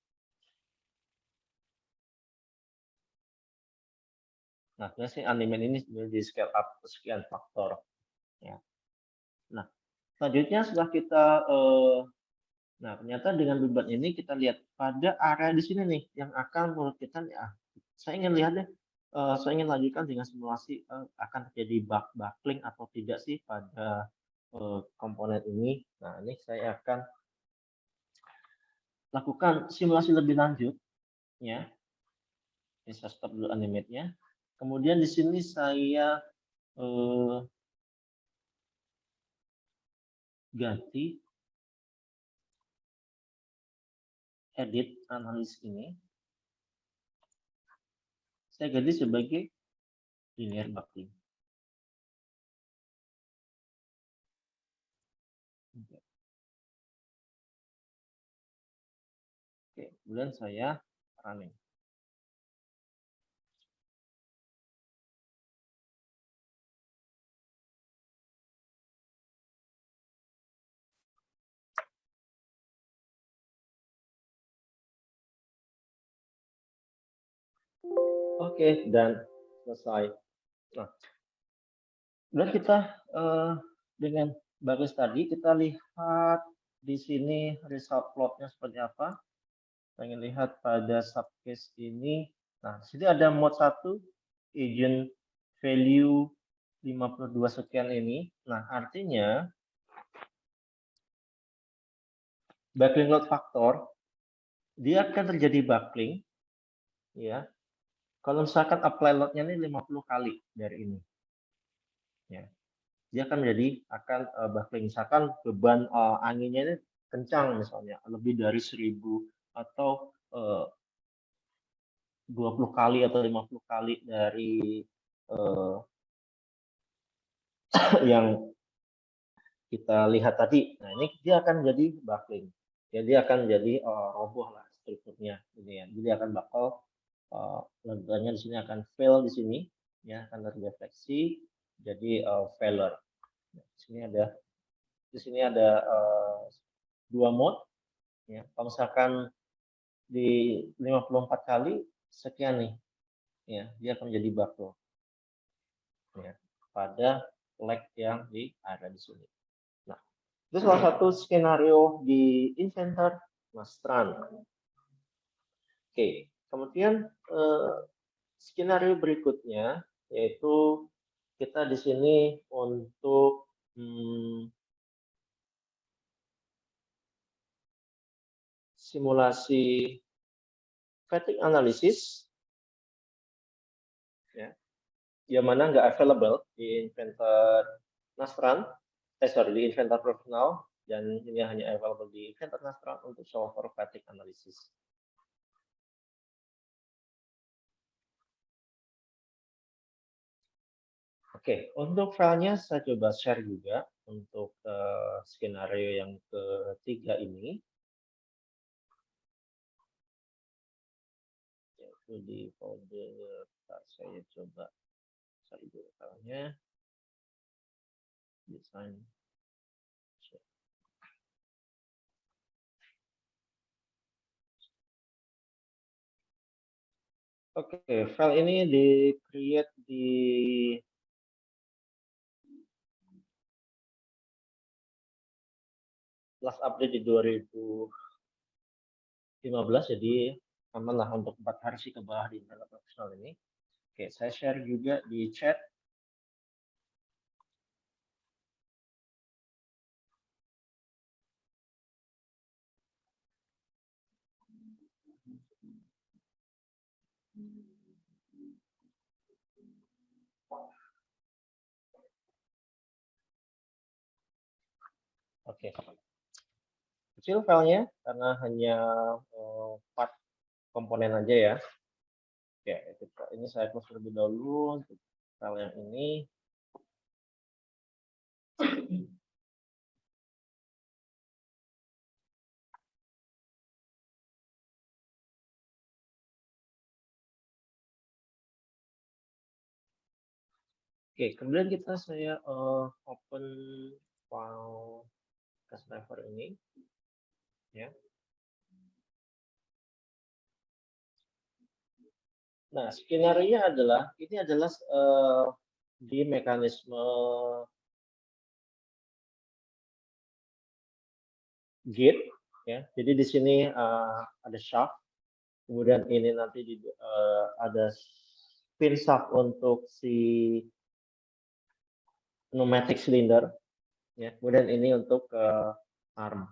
Nah, sih animate ini di scale up sekian faktor. Ya. Nah, selanjutnya setelah kita nah, ternyata dengan beban ini kita lihat pada area di sini nih yang akan menurut kita ya, saya ingin lihat deh, saya ingin lanjutkan dengan simulasi akan terjadi buckling atau tidak sih pada komponen ini. Nah, ini saya akan lakukan simulasi lebih lanjut, ya. Ini saya stop dulu animate-nya. Kemudian di sini saya ganti edit analis ini. Saya ganti sebagai linear buckling. Oke, kemudian saya running. Oke, dan selesai. Nah, kemudian kita dengan baris tadi kita lihat di sini result plotnya seperti apa. Kita ingin lihat pada subcase ini. Nah, di sini ada mode 1 agent value 52 sekian ini. Nah, artinya buckling load factor dia akan terjadi buckling ya. Kalau misalkan apply load-nya ini 50 kali dari ini. Ya. Dia akan buckling, misalkan beban anginnya ini kencang misalnya lebih dari 1000 atau 20 kali atau 50 kali dari yang kita lihat tadi. Nah, ini dia akan jadi buckling. Jadi akan jadi roboh lah strukturnya ini ya. Jadi akan bakal lebarnya di sini akan fail di sini ya, akan terdefleksi jadi failure. Nah, di sini ada 2 mode ya. Kalau misalkan di 54 kali sekian nih ya, dia akan menjadi buckle ya pada leg yang di area di sini. Nah, itu salah satu skenario di Inventor Nastran. Oke, kemudian skenario berikutnya yaitu kita di sini untuk simulasi fatigue analysis ya, yang mana nggak available di Inventor Nastran, di Inventor Professional, dan ini hanya available di Inventor Nastran untuk solver fatigue analysis. Oke, untuk filenya saya coba share juga untuk skenario yang ketiga ini. Yaitu di folder, saya coba cari dulu filenya. Desain. Oke, file ini di-create di last update di 2015, jadi aman lah untuk 4 versi ke bawah di Inventor Professional ini. Oke, saya share juga di chat. Oke, kecil filenya karena hanya 4 komponen aja ya. Oke, ini saya close terlebih dahulu untuk file yang ini. Oke, kemudian saya open file cast driver ini ya. Nah, skenario adalah ini adalah di mekanisme gate ya. Jadi di sini ada shaft, kemudian ini nanti ada pin shaft untuk si pneumatic cylinder ya. Kemudian ini untuk arm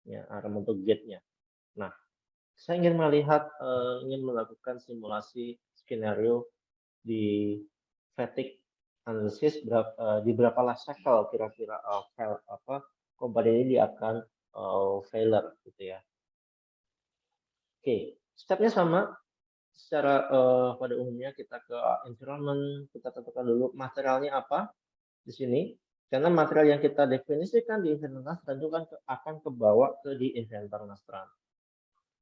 ya, arm untuk gate-nya. Nah, saya ingin melakukan simulasi skenario di fatigue analysis di berapa life cycle kira-kira komponen ini akan failure gitu ya. Oke, stepnya sama. Secara pada umumnya kita ke environment, kita tentukan dulu materialnya apa di sini. Karena material yang kita definisikan di Inventor Nastran itu kan akan kebawa ke di Inventor Nastran.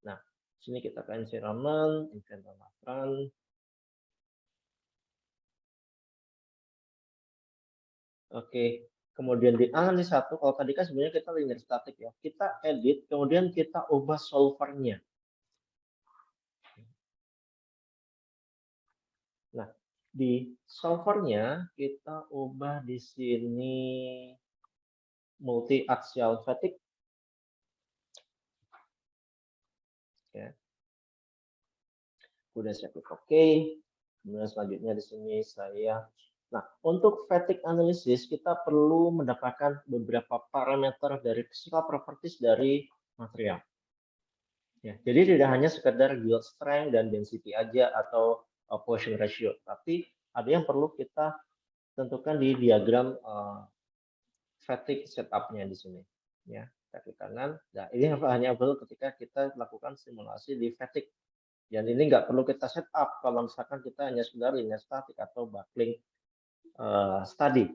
Nah, sini kita ke environment, Inventor Nastran. Oke, kemudian di analis 1, kalau tadi kan sebenarnya kita linear static ya. Kita edit, kemudian kita ubah solvernya. Nah, di solvernya kita ubah di sini multi axial fatigue. Ya. Kemudian saya klik OK. Kemudian selanjutnya di sini nah, untuk fatigue analysis kita perlu mendapatkan beberapa parameter dari physical properties dari material. Ya, jadi tidak hanya sekedar yield strength dan density aja atau Poisson ratio, tapi ada yang perlu kita tentukan di diagram fatigue setup-nya di sini. Ya, kaki kanan. Nah, ini hanya perlu ketika kita lakukan simulasi di fatigue Dan ini nggak perlu kita setup kalau misalkan kita hanya sekedar linear static atau buckling study.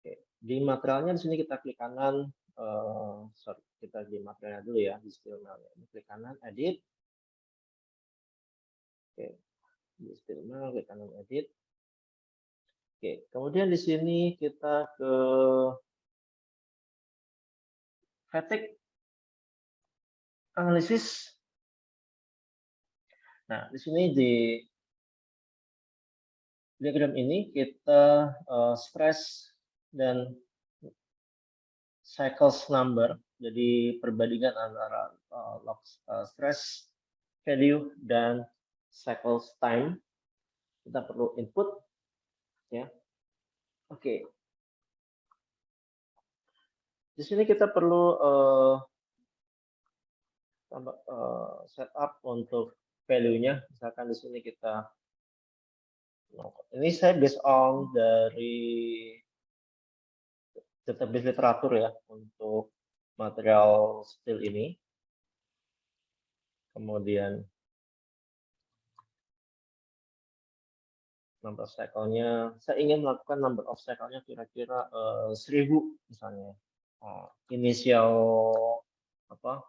Oke. Di materialnya di sini kita klik kanan, sorry, kita di materialnya dulu ya, di HTML-nya. Klik kanan, edit. Oke, di HTML, klik kanan, edit. Oke, kemudian di sini kita ke fatigue analysis. Nah, di sini di diagram ini kita stress dan cycles number, jadi perbandingan antara stress value dan cycles time. Kita perlu input, ya. Oke. Di sini kita perlu setup untuk value-nya. Misalkan di sini kita, ini saya based on dari database literatur ya untuk material steel ini. Kemudian number of cycle-nya, saya ingin melakukan number of cycle-nya kira-kira 1000 misalnya. Inisial apa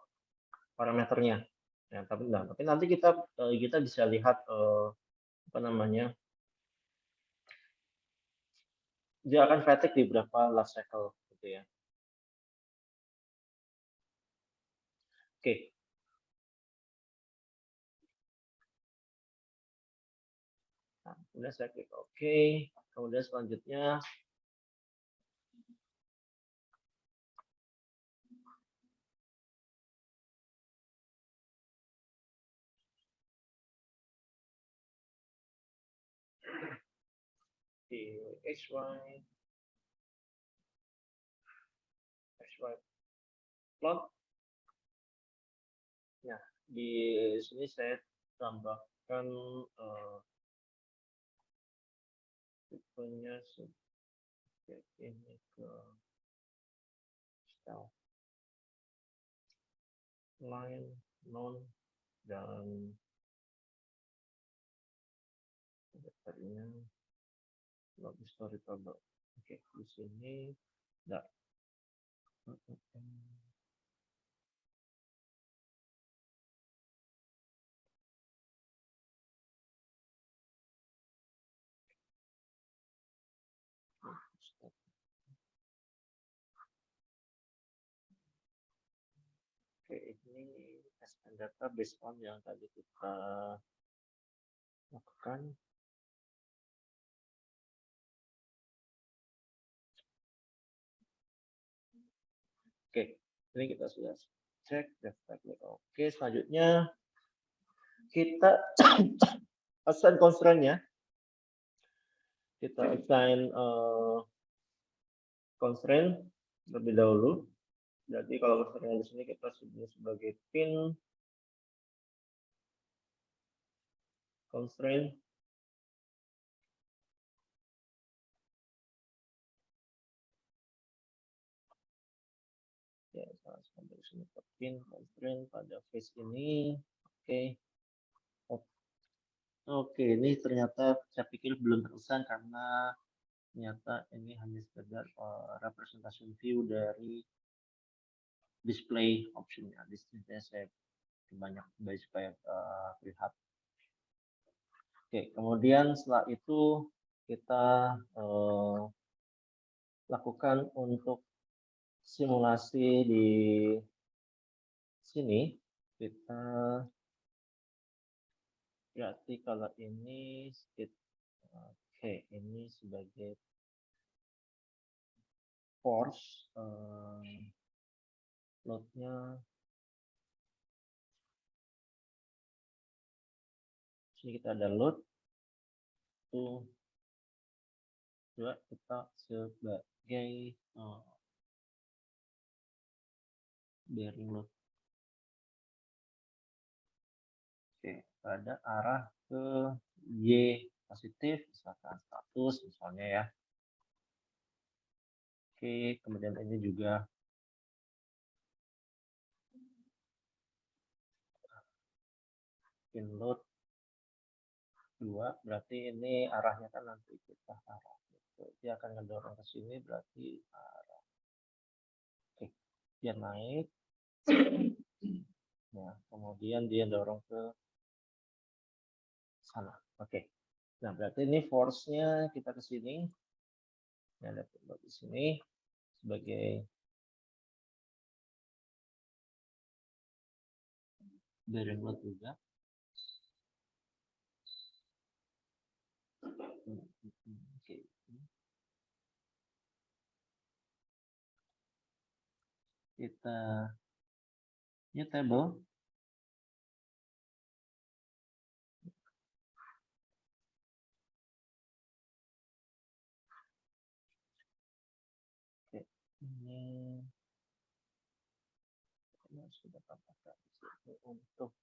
parameternya. Ya, tapi nanti kita bisa lihat apa namanya, dia akan fatigue di berapa last cycle gitu ya. Oke. Nah, kemudian saya klik OK. Kemudian selanjutnya di XY plot. Nah, di sini saya tambahkan tipenya seperti ini ke style line, non, dan tadinya not historical. Oke, di sini enggak. Oke, ini SN data based on yang tadi kita lakukan. Oke, ini kita sudah cek daftar. Oke, selanjutnya kita assign constraint-nya. Kita assign constraint terlebih dahulu. Jadi kalau constraint di sini kita sebut sebagai pin constraint. Ya, sampai sini pin constraint pada face ini. Oke. Oke, ini ternyata saya pikir belum terusan karena ternyata ini hanya sekedar representation view dari display optionnya. Di sini saya banyak supaya terlihat. Oke, kemudian setelah itu kita lakukan untuk simulasi di sini. Kita berarti kalau ini oke, ini sebagai force load-nya. Sini kita ada load. Itu juga kita sebagai bearing load. Oke, pada arah ke Y positif, misalkan 100 misalnya ya. Oke, kemudian ini juga inload 2, berarti ini arahnya kan nanti kita arah. Dia akan ngedorong ke sini, berarti arah. Oke, dia naik. Nah, kemudian dia dorong ke sana. Oke. Nah, berarti ini force-nya kita ke sini. Nah, ada di sini sebagai bearing load juga. Oke. Kita new table. Oke. Ini sudah tambahkan untuk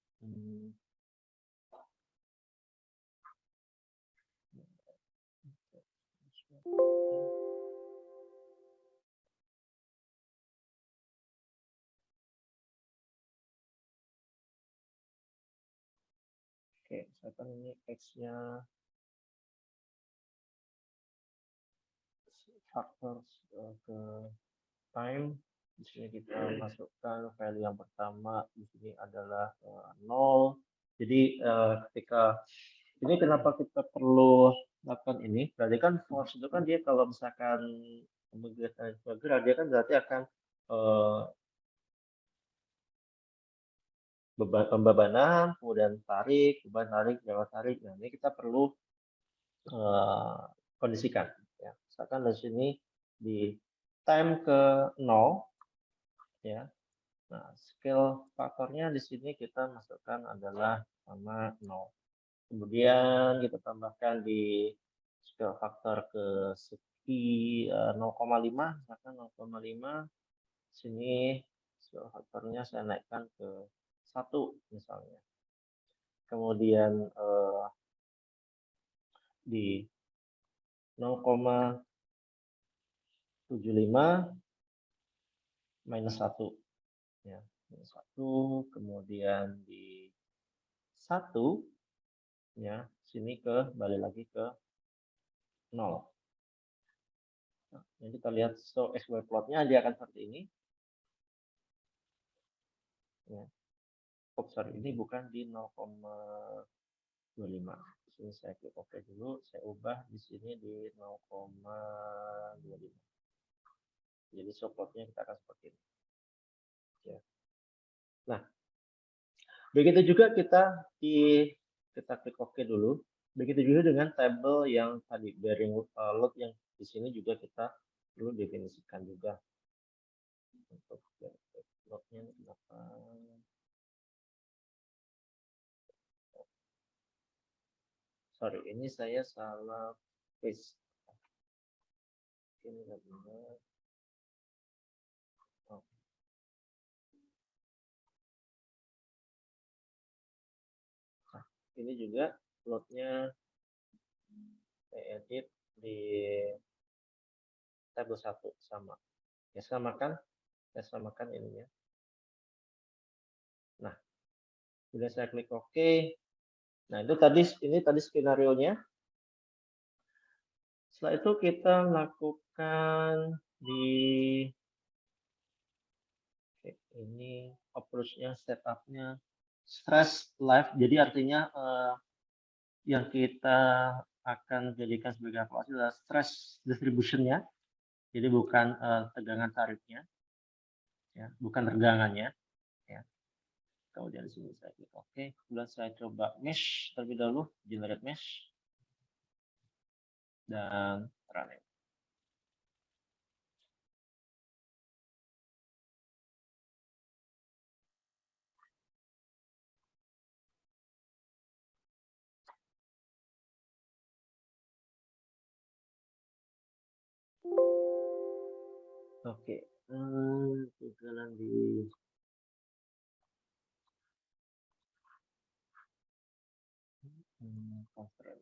oke, misalkan ini X-nya faktor ke time. Di sini kita masukkan value yang pertama di sini adalah 0. Jadi ketika ini kenapa kita perlu lakukan ini? Berarti kan force itu kan dia kalau misalkan bergerak dia kan berarti akan pembebanan, kemudian tarik, beban tarik, lewat tarik. Nah, ini kita perlu kondisikan. Ya. Misalkan di sini di time ke 0, ya. Nah, scale faktornya di sini kita masukkan adalah sama 0. Kemudian kita tambahkan di scale faktor ke segi 0,5, misalkan 0,5. Sini scale faktornya saya naikkan ke 1 misalnya. Kemudian di 0,75 minus 1. Ya, minus 1, kemudian di 1, ya, sini balik lagi ke 0. Nah, ini kita lihat XY plotnya dia akan seperti ini. Ya. Oh, sorry, ini bukan di 0,25. Sini saya klik OK dulu, saya ubah di sini di 0,25. Jadi plotnya kita akan seperti ini. Ya. Nah, begitu juga kita klik OK dulu. Begitu juga dengan tabel yang tadi bearing load yang di sini juga kita perlu definisikan juga. Untuk loadnya kenapa? Sorry, ini saya salah paste. Ini nggak benar. Oh. Nah, ini juga loadnya saya edit di tabel 1 sama. Ya, samakan ininya. Nah, sudah saya klik OK. Nah, itu ini tadi skenario-nya. Setelah itu kita lakukan di ini approach-nya, setup-nya stress live. Jadi artinya yang kita akan jadikan sebagai evaluasi adalah stress distribution-nya. Jadi bukan tegangan tarifnya, ya, bukan tegangannya. Ya. Kemudian di sini saya klik OK. Kemudian saya coba mesh terlebih dahulu, generate mesh dan run it. Oke, jalan di constraint.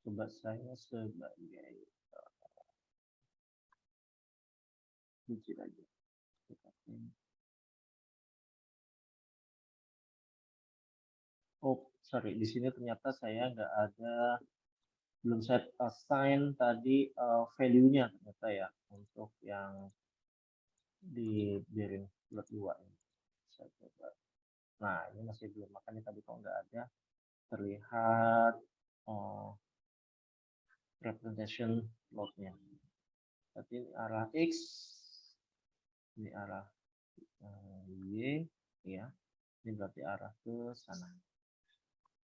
Coba saya sebagai kunci aja. Oh, sorry, di sini ternyata saya nggak ada, belum saya assign tadi value-nya ternyata ya untuk yang di bearing bulat 2 ini. Saya coba. Nah, ini masih belum, makanya tadi kalau nggak ada terlihat representation load-nya. Tapi ini arah X, ini arah Y, ya. Ini berarti arah ke sana.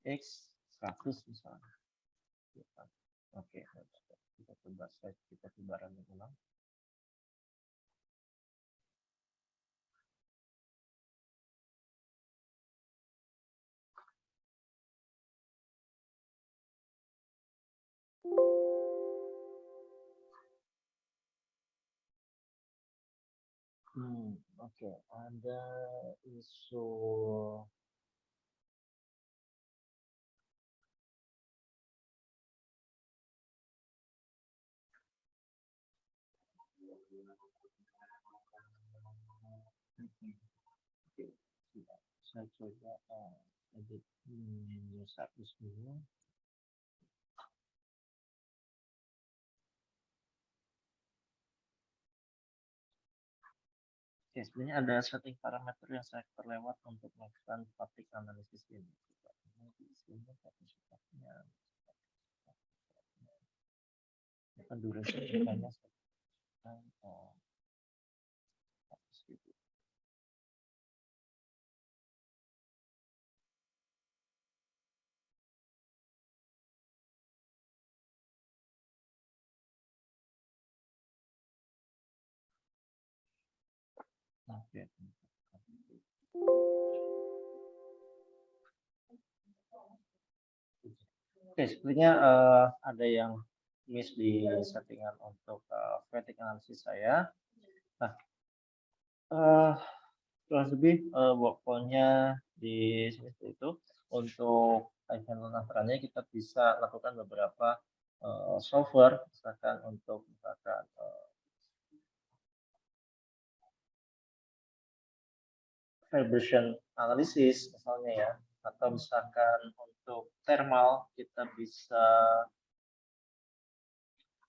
X 100 misalnya. Oke, kita coba slide, kita coba running ulang. Oke, ada isu saya coba edit menu status dulu. Oke, sebenarnya ada setting parameter yang saya terlewat untuk melakukan fatigue analysis ini. Durasi kayaknya Oke, sebenarnya ada yang miss di settingan untuk fatigue analysis saya. Nah, kurang lebih workflow-nya di sini seperti itu. Untuk handle transferannya kita bisa lakukan beberapa software, misalkan untuk vibration analysis misalnya ya, atau misalkan untuk thermal kita bisa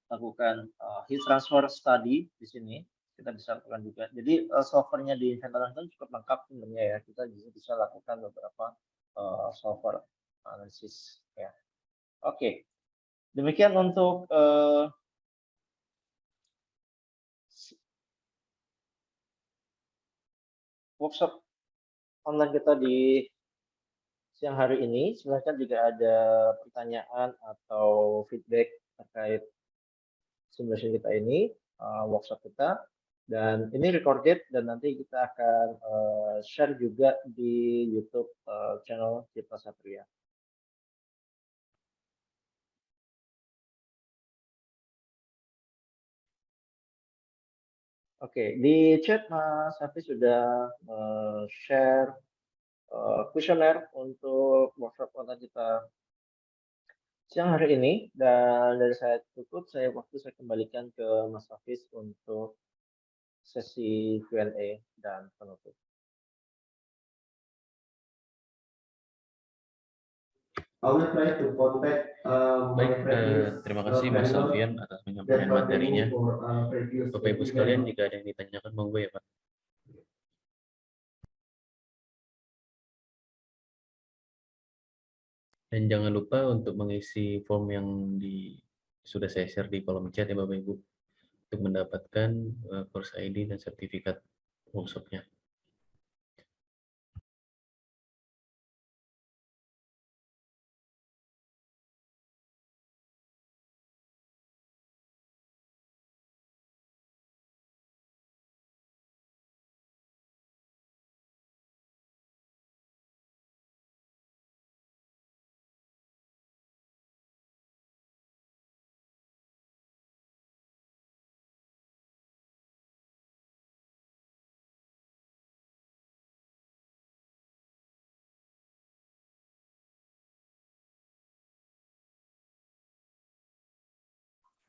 lakukan heat transfer study di sini, kita bisa lakukan juga. Jadi softwarenya di Inventor kan cukup lengkap sebenarnya ya, kita bisa lakukan beberapa software analisis ya. Oke, demikian untuk workshop online kita di siang hari ini. Silakan jika ada pertanyaan atau feedback terkait simulasi kita ini, workshop kita, dan ini recorded dan nanti kita akan share juga di YouTube channel Cipta Satria. Oke, di chat Mas Hafiz sudah share kuesioner untuk workshop online kita siang hari ini, dan dari saya cukup, saya kembalikan ke Mas Hafiz untuk sesi Q&A dan penutup. Baik, terima kasih Mas Alfian atas penyampaian materinya. Bapak Ibu sekalian, jika ada yang ditanyakan monggo ya Pak. Dan jangan lupa untuk mengisi form yang sudah saya share di kolom chat ya Bapak Ibu, untuk mendapatkan course ID dan sertifikat workshopnya.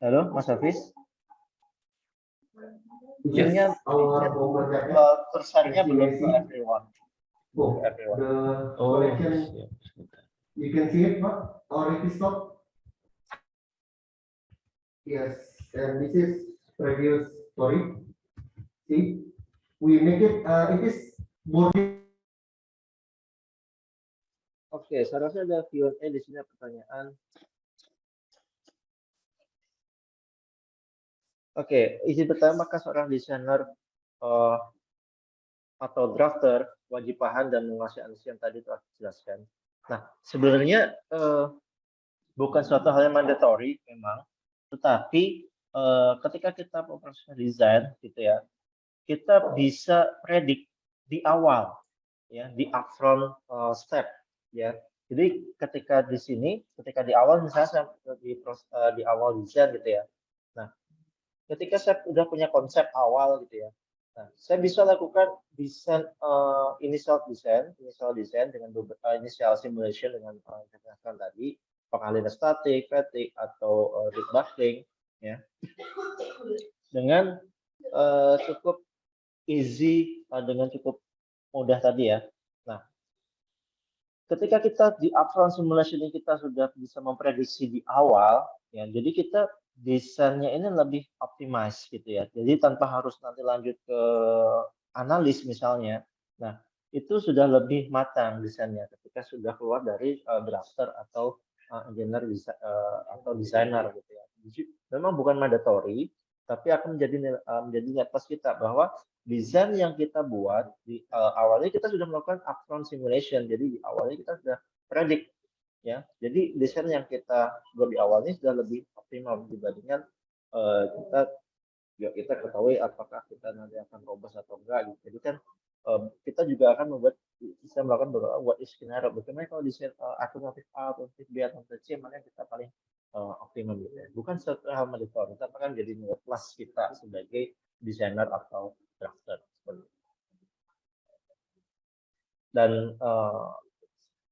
Halo, Mas Hafiz. Yes, Izinnya our homework tersaringnya belum ke everyone. Oh, To everyone. the Oh, collection, siap. Sebentar. you can see it, Pak, or it is not? Yes, and this is previous story. See, we make it, it is boarding. Oke, seharusnya ada Q&A di sini pertanyaan. Oke, izin pertama, apakah seorang desainer atau drafter wajib paham dan menguasai analisis yang tadi telah dijelaskan? Nah, sebenarnya bukan suatu hal yang mandatory memang, tetapi ketika kita memproses desain gitu ya, kita bisa predik di awal, ya, di upfront step, ya. Jadi ketika di sini, ketika di awal misalnya di awal desain gitu ya. Nah, ketika saya sudah punya konsep awal gitu ya, nah, saya bisa lakukan desain initial design dengan initial simulation dengan yang tadi, pengalihan statik, fatigue atau debugging, ya, dengan cukup easy, dengan cukup mudah tadi ya. Nah, ketika kita di upfront simulation ini kita sudah bisa memprediksi di awal, ya, jadi kita desainnya ini lebih optimize gitu ya. Jadi tanpa harus nanti lanjut ke analis misalnya. Nah, itu sudah lebih matang desainnya ketika sudah keluar dari drafter atau engineer atau desainer gitu ya. Jadi, memang bukan mandatory, tapi akan menjadi nilai plus kita bahwa desain yang kita buat di awalnya kita sudah melakukan upfront simulation. Jadi di awalnya kita sudah predict, ya. Jadi desain yang kita buat di awal ini sudah lebih optimal dibandingkan kita ketahui apakah kita nanti akan robust atau enggak gitu. Jadi kan kita juga akan bisa melakukan beberapa what if scenario. Bagaimana kalau desain alternatif A, alternatif B, alternatif C, mana yang kita paling optimum gitu ya. Bukan satu hal mandatory, tapi kan jadi nilai plus kita sebagai desainer atau drafter. Dan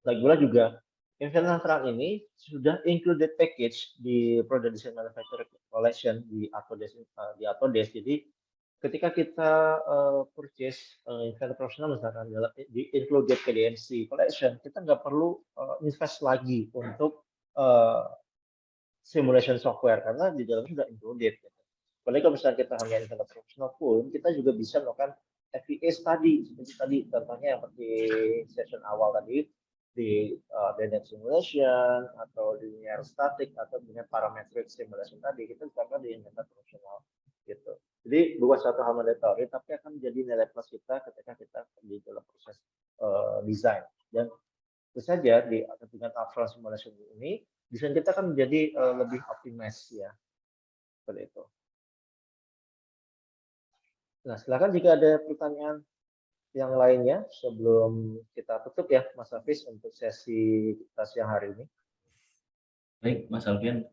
lagi pula juga Infinite Front ini sudah included package di Product Design Manufacturing Collection di Autodesk. Jadi ketika kita purchase Infinite Professional misalkan di included PDMC Collection, kita nggak perlu invest lagi untuk simulation software karena di dalamnya sudah included. Gitu. Apalagi kalau misalnya kita hanya Infinite Professional pun, kita juga bisa melakukan FEA study seperti tadi contohnya yang seperti session awal tadi di dynamic simulation atau linear static atau dengan parametric simulation tadi kita bisa di Infinite Professional gitu. Jadi bukan suatu hal mandatory tapi akan menjadi nilai plus kita ketika kita di dalam proses desain. Dan tentu saja dengan upfront simulation ini desain kita akan menjadi lebih optimize ya. Seperti itu. Nah, silakan jika ada pertanyaan yang lainnya sebelum kita tutup ya, Mas Hafiz, untuk sesi kita siang hari ini. Baik, Mas Alfian.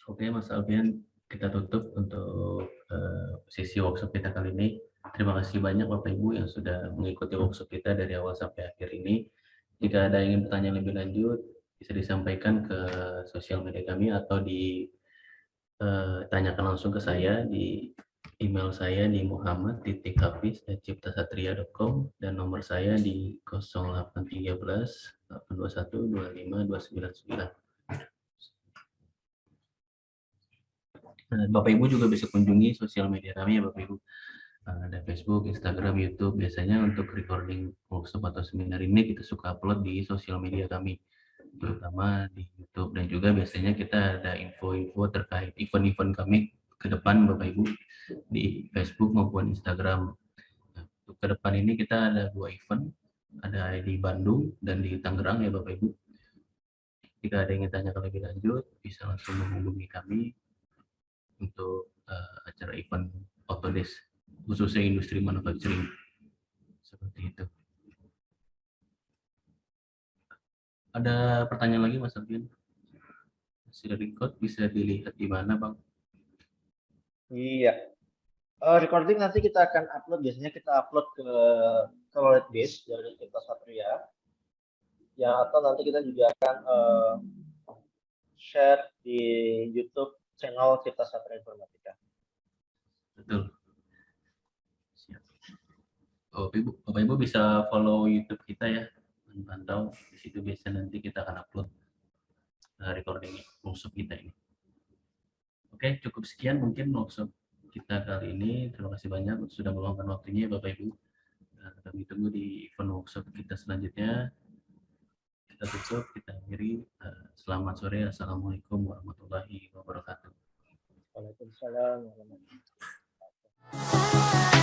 Oke, Mas Alfian, kita tutup untuk sesi workshop kita kali ini. Terima kasih banyak Bapak Ibu yang sudah mengikuti workshop kita dari awal sampai akhir ini. Jika ada yang ingin bertanya lebih lanjut, bisa disampaikan ke sosial media kami atau ditanyakan langsung ke saya di email saya di muhammad.hafiz@ciptasatria.com dan nomor saya di 0813 821 25 299. Bapak Ibu juga bisa kunjungi sosial media kami ya Bapak Ibu. Ada Facebook, Instagram, YouTube. Biasanya untuk recording workshop atau seminar ini kita suka upload di sosial media kami, terutama di YouTube. Dan juga biasanya kita ada info-info terkait event-event kami ke depan Bapak Ibu di Facebook maupun Instagram. Untuk ke depan ini kita ada 2 event, ada di Bandung dan di Tangerang ya Bapak Ibu. Jika ada yang ingin tanya lebih lanjut, bisa langsung menghubungi kami untuk acara event Autodesk khususnya industri manufacturing seperti itu. Ada pertanyaan lagi Mas Alvin? Hasil record bisa dilihat di mana Bang? Iya. Recording nanti kita akan upload, biasanya kita upload ke Knowledge Base dari Cipta Satria. Ya, atau nanti kita juga akan share di YouTube channel Cipta Sastra Informatika. Betul. Siap. Oh, Bapak Ibu bisa follow YouTube kita ya, pantau di situ biasa nanti kita akan upload recording workshop kita ini. Oke, cukup sekian mungkin workshop kita kali ini. Terima kasih banyak sudah meluangkan waktunya Bapak Ibu. Kami tunggu di event workshop kita selanjutnya. Kita tutup, kita akhiri. Selamat sore, assalamualaikum warahmatullahi wabarakatuh. Waalaikumsalam warahmatullahi wabarakatuh.